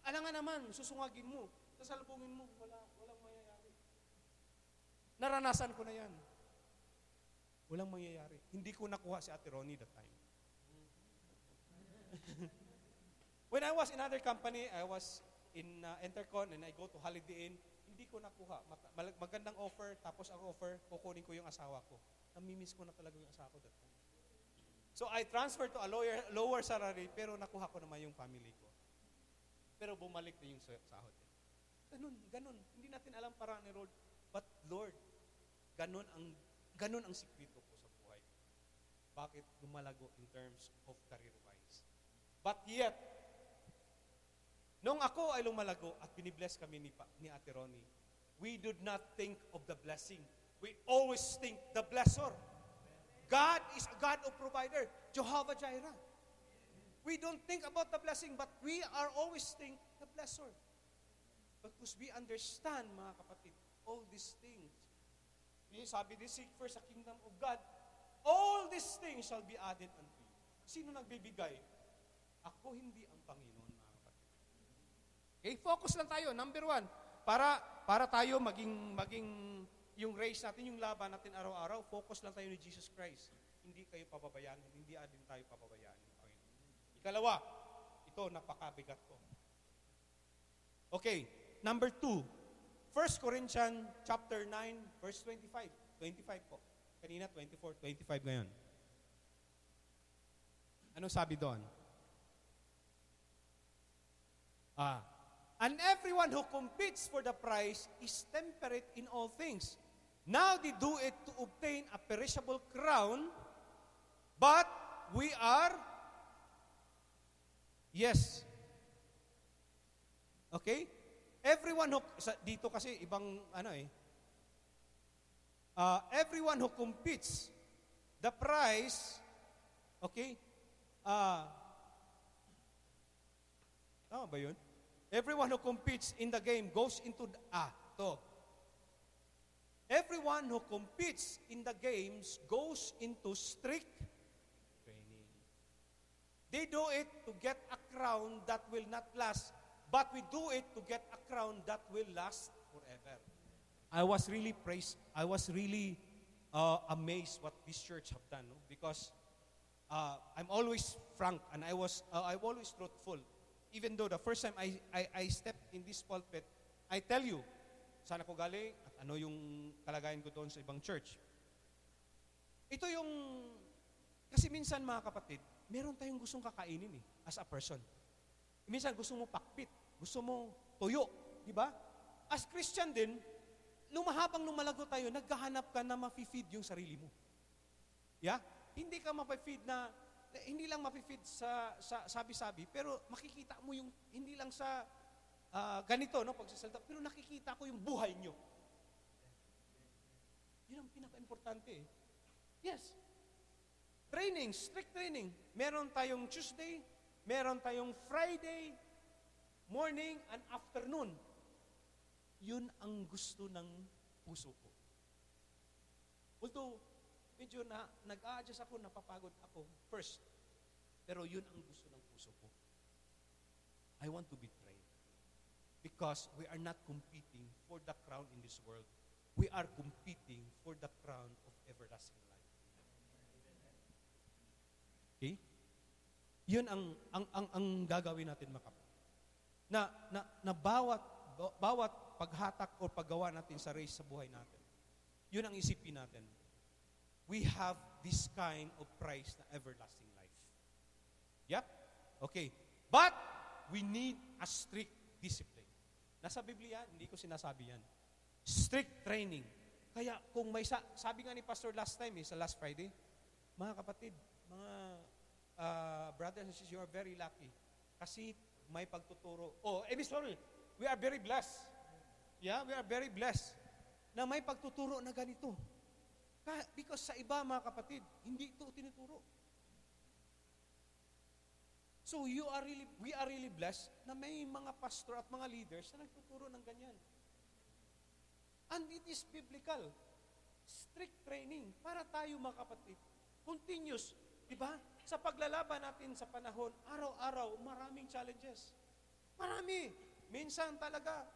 Alangan naman, susungagin mo, sasalubungin mo, walang mayayari. Naranasan ko na yan. Walang mangyayari. Hindi ko nakuha si Ate Ronnie that time. When I was in other company, I was in Intercon and I go to Holiday Inn, hindi ko nakuha. Magandang offer, tapos ang offer, kukunin ko yung asawa ko. Namimiss ko na talaga yung asawa ko that time. So I transferred to a lower salary, pero nakuha ko naman yung family ko. Pero bumalik na yung sahod. Ganun. Hindi natin alam paraan ni Lord. But Lord, ganun ang sikreto ko sa buhay. Bakit lumalago in terms of career-wise? But yet, nung ako ay lumalago at binibless kami ni Ate Ronnie, we did not think of the blessing. We always think the blessor. God is a God of provider. Jehovah Jireh. We don't think about the blessing, but we are always think the blessor. Because we understand, mga kapatid, all these things. Sabi din, seek first the kingdom of God. All these things shall be added unto you. Sino nagbibigay? Ako hindi ang Panginoon, mga kapatid. Okay, focus lang tayo. Number 1, para tayo maging yung race natin, yung laban natin araw-araw, focus lang tayo ni Jesus Christ. Hindi kayo pababayaan, hindi din tayo pababayaan ng Panginoon. Ikalawa, ito, napakabigat ko. Okay, number 2, 1 Corinthians chapter 9, verse 25. 25 po. Kanina 24, 25 ngayon. Ano sabi doon? And everyone who competes for the prize is temperate in all things. Now they do it to obtain a perishable crown, but we are, yes. Okay? Everyone who, dito kasi ibang everyone who competes, the prize, okay? Tama ba yun? Everyone who competes in the game goes into Everyone who competes in the games goes into strict training. They do it to get a crown that will not last, but we do it to get a crown that will last forever. I was really amazed what this church have done, no? Because I'm always frank and I'm always truthful. Even though the first time I stepped in this pulpit, I tell you, saan ako galing at ano yung kalagayan ko doon sa ibang church. Ito yung, kasi minsan mga kapatid, meron tayong gustong kakainin as a person. Minsan gusto mo pakpit, gusto mo tuyo, di ba? As Christian din, habang lumalago tayo, naghahanap ka na ma-feed yung sarili mo. Yeah? Hindi ka ma-feed na, hindi lang ma-feed sa sabi-sabi, pero makikita mo yung, hindi lang sa ganito, no, pagsasalita, pero nakikita ko yung buhay nyo. Yun ang pinaka-importante. Yes. Training, strict training. Meron tayong Tuesday, meron tayong Friday, morning and afternoon. Yun ang gusto ng puso ko. Although, medyo nag-a-adjust ako, napapagod ako first. Pero yun ang gusto ng puso ko. I want to be trained. Because we are not competing for the crown in this world. We are competing for the crown of everlasting life. Okay? Yun ang gagawin natin, makapatid. Na bawat paghatak o paggawa natin sa race sa buhay natin, yun ang isipin natin. We have this kind of prize na everlasting life. Yep? Okay. But, we need a strict discipline. Nasa Biblia, hindi ko sinasabi yan. Strict training. Kaya, kung may sabi nga ni Pastor last time, sa last Friday, mga kapatid, mga brothers and sisters, you are very lucky. Kasi may pagtuturo. Sorry, we are very blessed. Yeah, we are very blessed na may pagtuturo na ganito. Because sa iba, mga kapatid, hindi ito tinuturo. So we are really blessed na may mga pastor at mga leaders na nagtuturo ng ganyan. And it is biblical. Strict training para tayo, mga kapatid. Continuous. Diba? Sa paglalaban natin sa panahon, araw-araw, maraming challenges. Marami. Minsan talaga,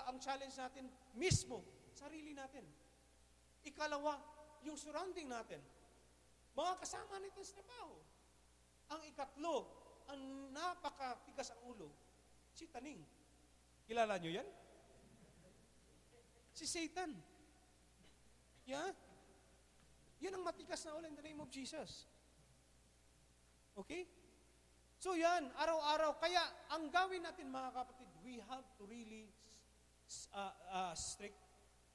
ang challenge natin mismo, sarili natin. Ikalawa, yung surrounding natin. Mga kasama natin sa trabaho. Ang ikatlo, ang napakatigas ang ulo, si Taning. Kilala nyo yan? Si Satan. Yeah? Yan ang matikas na ulo in the name of Jesus. Okay? So yan, araw-araw. Kaya, ang gawin natin, mga kapatid, we have to really strict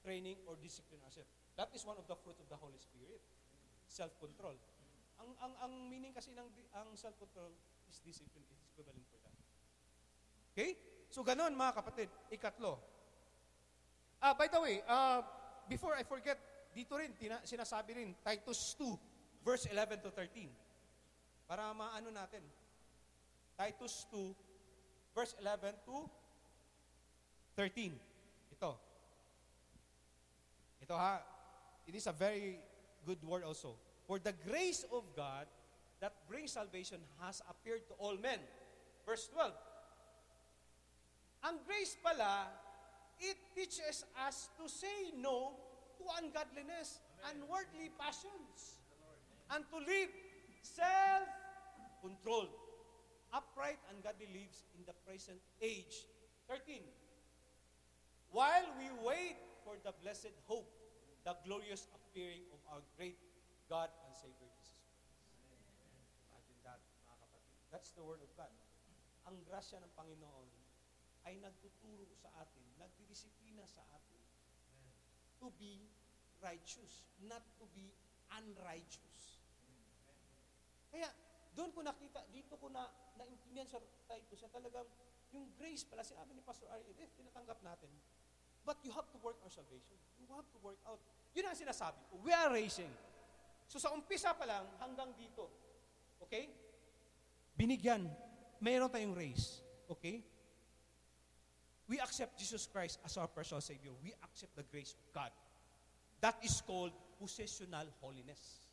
training or discipline ourselves. That is one of the fruit of the Holy Spirit. Self-control. Ang meaning kasi ng ang self-control is discipline, is equivalent for that. Okay? So, ganon, mga kapatid. Ikatlo. By the way, before I forget, dito rin, sinasabi rin, Titus 2, verse 11 to 13. Para maano natin. Titus 2, verse 11 to 13. Ito. Ito ha. It is a very good word also. For the grace of God that brings salvation has appeared to all men. Verse 12. Ang grace pala, it teaches us to say no to ungodliness and worldly passions and to live self-controlled, upright and godly lives in the present age. 13. While we wait for the blessed hope, the glorious appearing of our great God and Savior Jesus Christ. Imagine that, mga kapatid. That's the Word of God. Ang grasya ng Panginoon ay nagtuturo sa atin, nagdidisiplina sa atin to be righteous, not to be unrighteous. Kaya, doon ko nakita, dito ko naintindihan sa Titus, na talagang yung grace pala, sinabi ni Pastor Ariel, tinatanggap natin. But you have to work our salvation. You have to work out. Yun ang sinasabi ko. We are racing. So sa umpisa pa lang, hanggang dito. Okay? Binigyan. Mayroon tayong race. Okay? We accept Jesus Christ as our personal Savior. We accept the grace of God. That is called possessional holiness.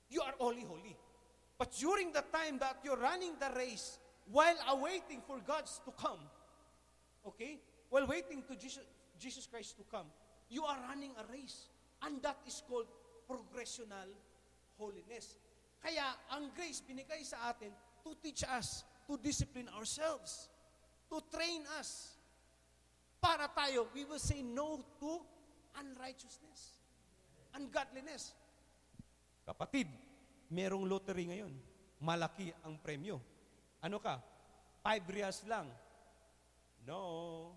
You are only holy. But during the time that you're running the race, while awaiting for God's to come, okay? While waiting to Jesus Christ to come, you are running a race. And that is called progressional holiness. Kaya, ang grace binigay sa atin to teach us, to discipline ourselves, to train us. Para tayo, we will say no to unrighteousness, ungodliness. Kapatid, merong lottery ngayon. Malaki ang premyo. Ano ka? 5 reals lang. No.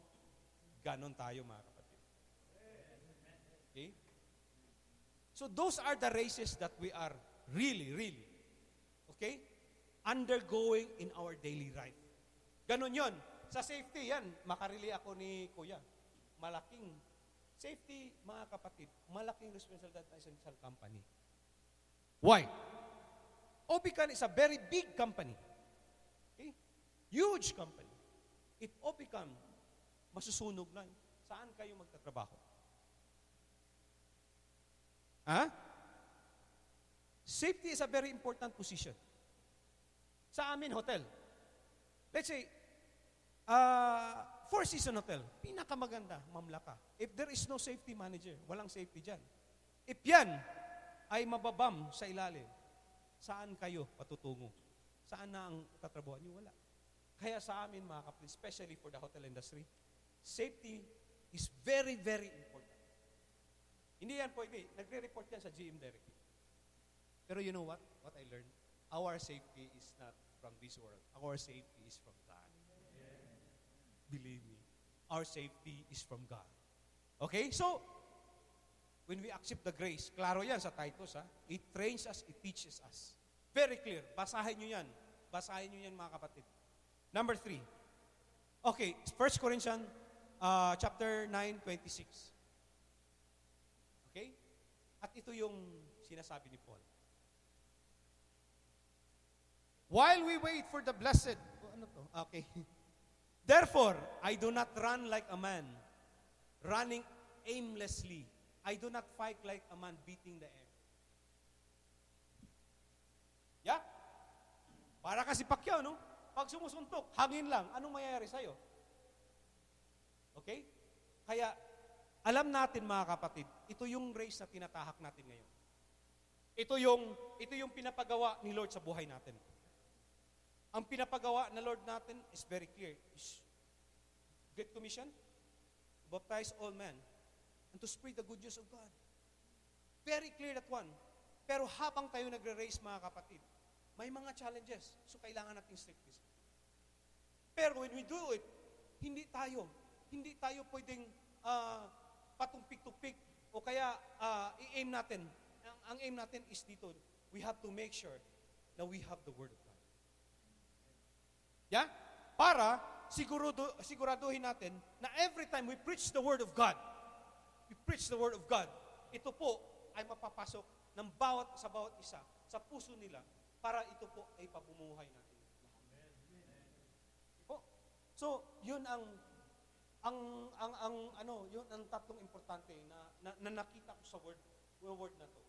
Ganon tayo, mga kapatid. Okay? So those are the races that we are really, okay, undergoing in our daily life. Ganon yon. Sa safety, yan. Makarili ako ni Kuya. Malaking safety, mga kapatid, malaking responsibilidad ng isang company. Why? Obican is a very big company. Okay? Huge company. If Obican masusunog na, saan kayo magtatrabaho? Ha? Safety is a very important position. Sa amin, hotel. Let's say, Four Seasons Hotel, pinakamaganda, mamlaka. If there is no safety manager, walang safety dyan. If yan ay mababam sa ilalim, saan kayo patutungo? Saan na ang tatrabuhan nyo? Wala. Kaya sa amin, mga kapatid, especially for the hotel industry, safety is very, very important. Hindi yan pwede. Nagre-report yan sa GM directly. Pero you know what? What I learned? Our safety is not from this world. Our safety is from God. Believe me. Our safety is from God. Okay? So, when we accept the grace, klaro yan sa Titus, ha? It trains us, it teaches us. Very clear. Basahin nyo yan. Basahin nyo yan, mga kapatid. Number 3. Okay, 1 Corinthians chapter 9:26. Okay? At ito yung sinasabi ni Paul. While we wait for the blessed, ano to? Okay. Therefore, I do not run like a man, running aimlessly. I do not fight like a man beating the air. Yeah? Para kasi Pacquiao, no? Pag sumusuntok, hangin lang, anong mayayari sa'yo? Okay? Kaya, alam natin mga kapatid, ito yung race na tinatahak natin ngayon. Ito yung pinapagawa ni Lord sa buhay natin. Ang pinapagawa na Lord natin is very clear. Great Commission, baptize all men, and to spread the good news of God. Very clear that one. Pero habang tayo nagre-race, mga kapatid, may mga challenges. So kailangan natin strict discipline. Pero when we do it, hindi tayo pwedeng patumpik-tupik o kaya i-aim natin. Ang aim natin is dito. We have to make sure na we have the Word of God. Yeah? Para siguraduhin natin na every time we preach the Word of God, ito po ay mapapasok ng sa bawat isa sa puso nila para ito po ay pabumuhay natin. Po. So, yun ang yun ang tatlong importante na nakita ko sa word na to.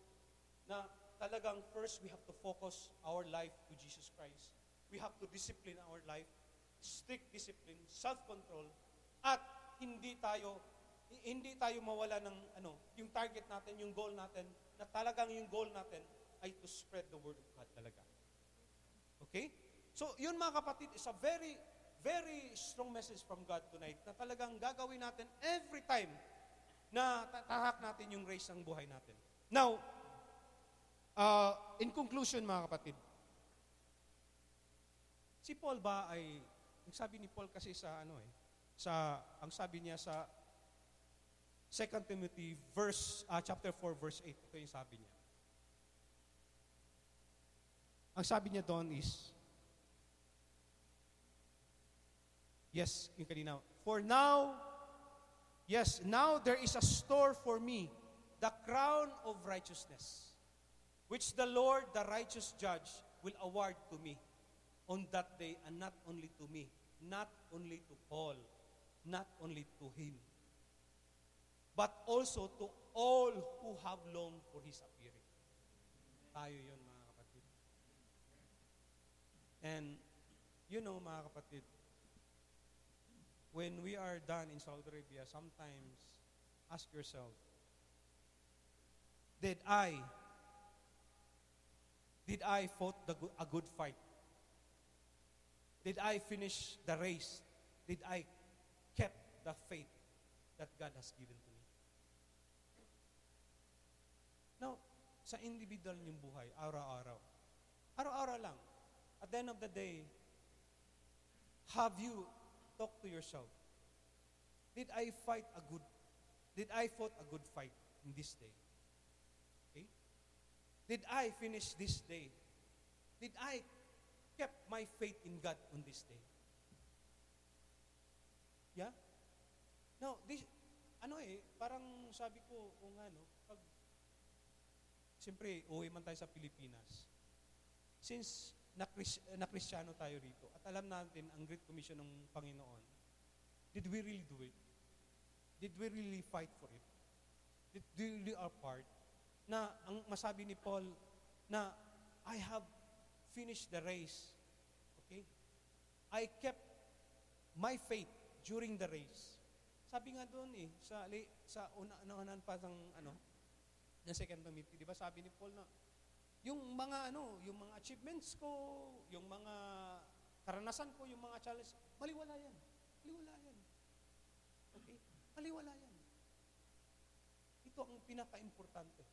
Na talagang first we have to focus our life to Jesus Christ. We have to discipline our life, strict discipline, self-control, at hindi tayo mawala ng yung target natin, yung goal natin, na talagang yung goal natin ay to spread the word of God talaga. Okay? So, yun mga kapatid, is a very, very strong message from God tonight na talagang gagawin natin every time na tatahak natin yung race ng buhay natin. Now, in conclusion mga kapatid, si Paul ba ay, sabi ni Paul kasi sa ang sabi niya sa 2 Timothy chapter 4 verse 8, ito yung sabi niya. Ang sabi niya doon is, yes, yung kanina, now there is a store for me, the crown of righteousness, which the Lord, the righteous judge, will award to me on that day, and not only to me, not only to Paul, not only to him, but also to all who have longed for His appearing. Tayo yun, mga kapatid. And, mga kapatid, when we are done in Saudi Arabia, sometimes ask yourself, did I fought a good fight? Did I finish the race? Did I kept the faith that God has given to me? Now, sa individual niyong buhay, araw-araw. Araw-araw lang. At the end of the day, have you talked to yourself? Did I fought a good fight in this day? Okay? Did I finish this day? Did I kept my faith in God on this day? Yeah? Now, parang sabi ko, pag, siyempre, uwi man tayo sa Pilipinas, since na Kristiyano tayo rito, at alam natin ang Great Commission ng Panginoon, did we really do it? Did we really fight for it? Did we really our part? Na ang masabi ni Paul, na I have finished the race. Okay? I kept my faith during the race. Sabi nga doon sa unahan pa ng na 2 Timothy, di ba sabi ni Paul na yung mga achievements ko, yung mga karanasan ko, yung mga challenge, maliwala yan. Maliwala yan. Okay? Maliwala yan. Ito ang pinaka-importante.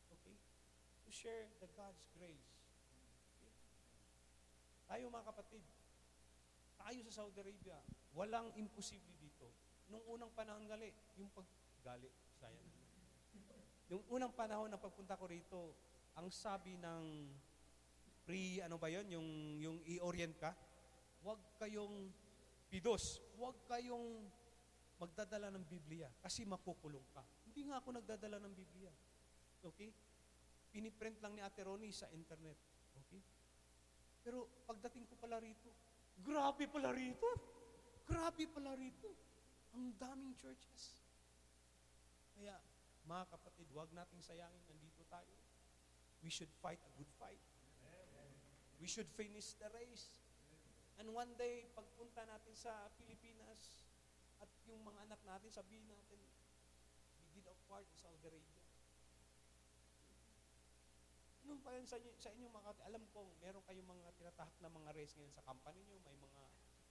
Okay? To share the God's grace. Okay? Tayo mga kapatid, tayo sa Saudi Arabia, walang imposible dito. Nung unang panahon yung unang panahon ng pagpunta ko rito, ang sabi ng yung i-orient ka, huwag kayong pidos, huwag kayong magdadala ng Biblia kasi makukulong ka. Hindi nga ako nagdadala ng Biblia. Okay? Piniprint lang ni Ate Ronnie sa internet. Okay? Pero pagdating ko pala rito, grabe pala rito. Ang daming churches. Kaya, mga kapatid, huwag nating sayangin, nandito tayo. We should fight a good fight. We should finish the race. And one day, pagpunta natin sa Pilipinas, at yung mga anak natin, sabihin natin, we did our part in Saudi Arabia. Ano pa yun sa inyo mga kapatid? Alam ko, meron kayong mga tinatahak na mga race ngayon sa company nyo, may mga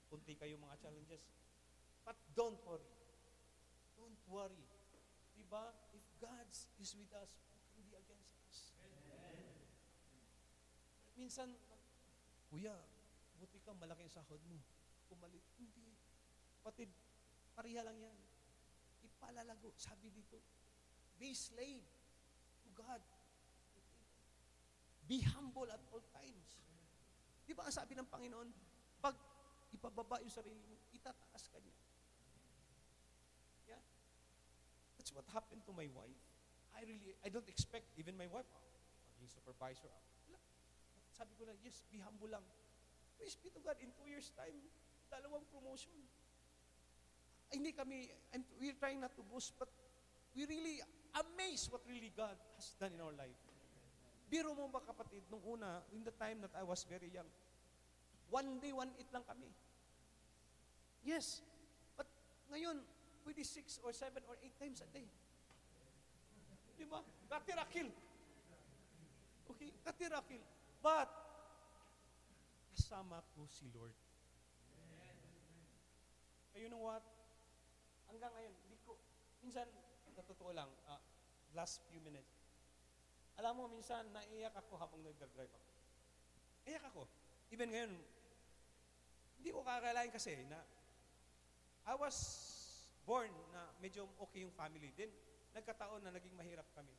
kunti kayong mga challenges. But don't worry. Don't worry. Diba? If God is with us, who can be against us? Amen. Minsan, kuya, buti ka, malaki ang sahod mo. Pumalit. Hindi. Kapatid, pareha lang yan. Ipalalago. Sabi dito, be slave to God. Be humble at all times. Di ba ang sabi ng Panginoon, pag ipababa yung sarili mo, itataas ka niya. Yeah? That's what happened to my wife. I don't expect, even my wife, maging supervisor. Sabi ko na, yes, be humble lang. Praise be to God, in 2 years' time, 2 promotion. We're trying not to boast, but we really amazed what really God has done in our life. Biro mo ba kapatid, nung una, in the time that I was very young, 1 day, 1 eat lang kami. Yes. But ngayon, pwede 6 or 7 or 8 times a day. Diba? Katirakil. Okay? Katirakil. But, kasama ko si Lord. You know what? Hanggang ngayon, minsan, natotoo lang, last few minutes, alam mo, minsan, naiyak ako habang nagdadrive ako. Iyak ako. Even ngayon, hindi ko kakalain kasi na I was born na medyo okay yung family. Then, nagkataon na naging mahirap kami.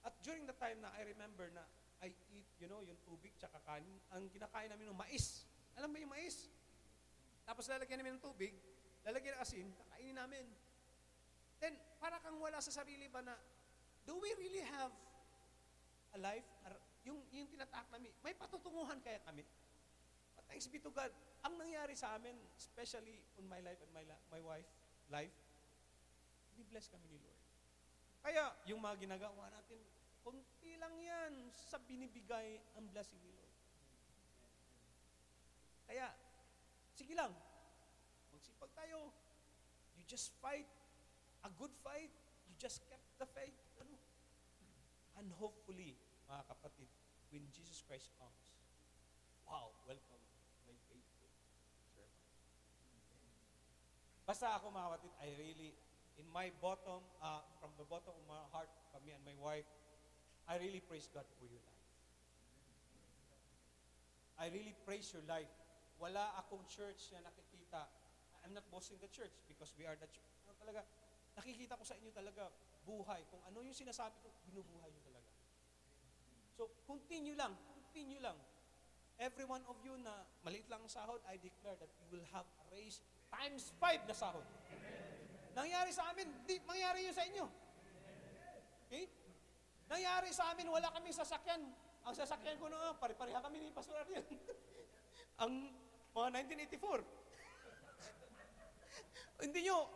At during the time na I remember na I eat, yung tubig tsaka kanin, ang kinakain namin ng mais. Alam mo yung mais? Tapos lalagyan namin ng tubig, lalagyan ng asin, kakainin namin. Then, para kang wala sa sarili ba na, do we really have a life? Yung tinatak namin, may patutunguhan kaya kami? But thanks be to God, ang nangyari sa amin, especially on my life and my wife life, ni-bless kami ni Lord. Kaya, yung mga ginagawa natin, konti lang yan sa binibigay ang blessing ni Lord. Kaya, sige lang, magsipag tayo. You just fight a good fight. You just kept the faith. And hopefully, mga kapatid, when Jesus Christ comes, wow, welcome, my faithful servant. Basta ako, mga kapatid, I really, in my bottom, from the bottom of my heart, kami and my wife, I really praise God for your life. I really praise your life. Wala akong church na nakikita. I'm not boasting the church because we are the church. Talaga, nakikita ko sa inyo talaga buhay. Kung ano yung sinasabi ko, binubuhay nyo talaga. So, continue lang. Continue lang. Every one of you na maliit lang ang sahod, I declare that you will have a raise times 5 na sahod. Nangyari sa amin, mangyari yun sa inyo. Okay? Nangyari sa amin, wala kami sasakyan. Ang sasakyan ko na, pare-pareha kami ni Pastor Ariel. Ang mga 1984. Hindi nyo,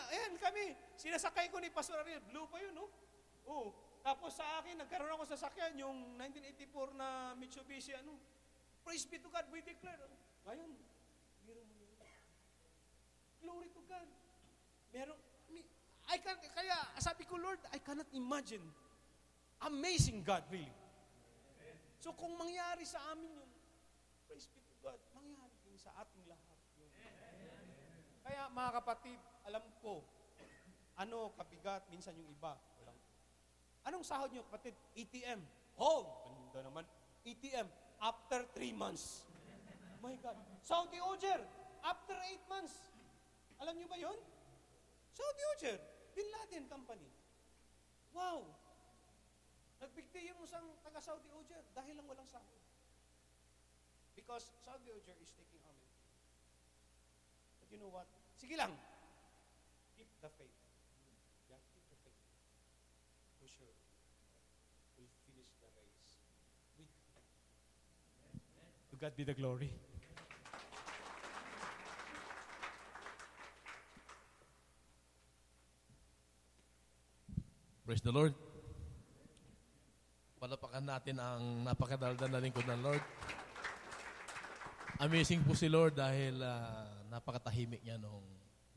ayan kami. Sinasakay ko ni Pastor Ariel. Blue pa yun, no? Oo. Tapos sa akin, nagkaroon ako sasakyan, yung 1984 na Mitsubishi, Praise be to God, we declare. Ngayon, biro mo yun. Glory to God. Kaya sabi ko, Lord, I cannot imagine. Amazing God, really. So kung mangyari sa amin yun, praise be to God, mangyari din sa ating lahat yun. Kaya mga kapatid, alam ko, kabigat, minsan yung iba. Anong sahod nyo, kapatid? ATM. Ganda naman. ATM, after 3 months. My God. Saudi Ojer, after 8 months. Alam nyo ba yun? Saudi Ojer, Bin Laden Company. Wow! Nagbigti yung isang taga-Saudi Ojer dahil lang walang sahod. Because Saudi Ojer is taking our money. But you know what? Sige lang. Keep the faith. Yeah, keep the faith. For sure. We'll finish the race with you. To God be the glory. Praise the Lord. Palapakan natin ang napakadaldal na lingkod ng Lord. Amazing po si Lord dahil napakatahimik niya nung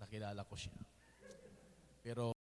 nakilala ko siya. Pero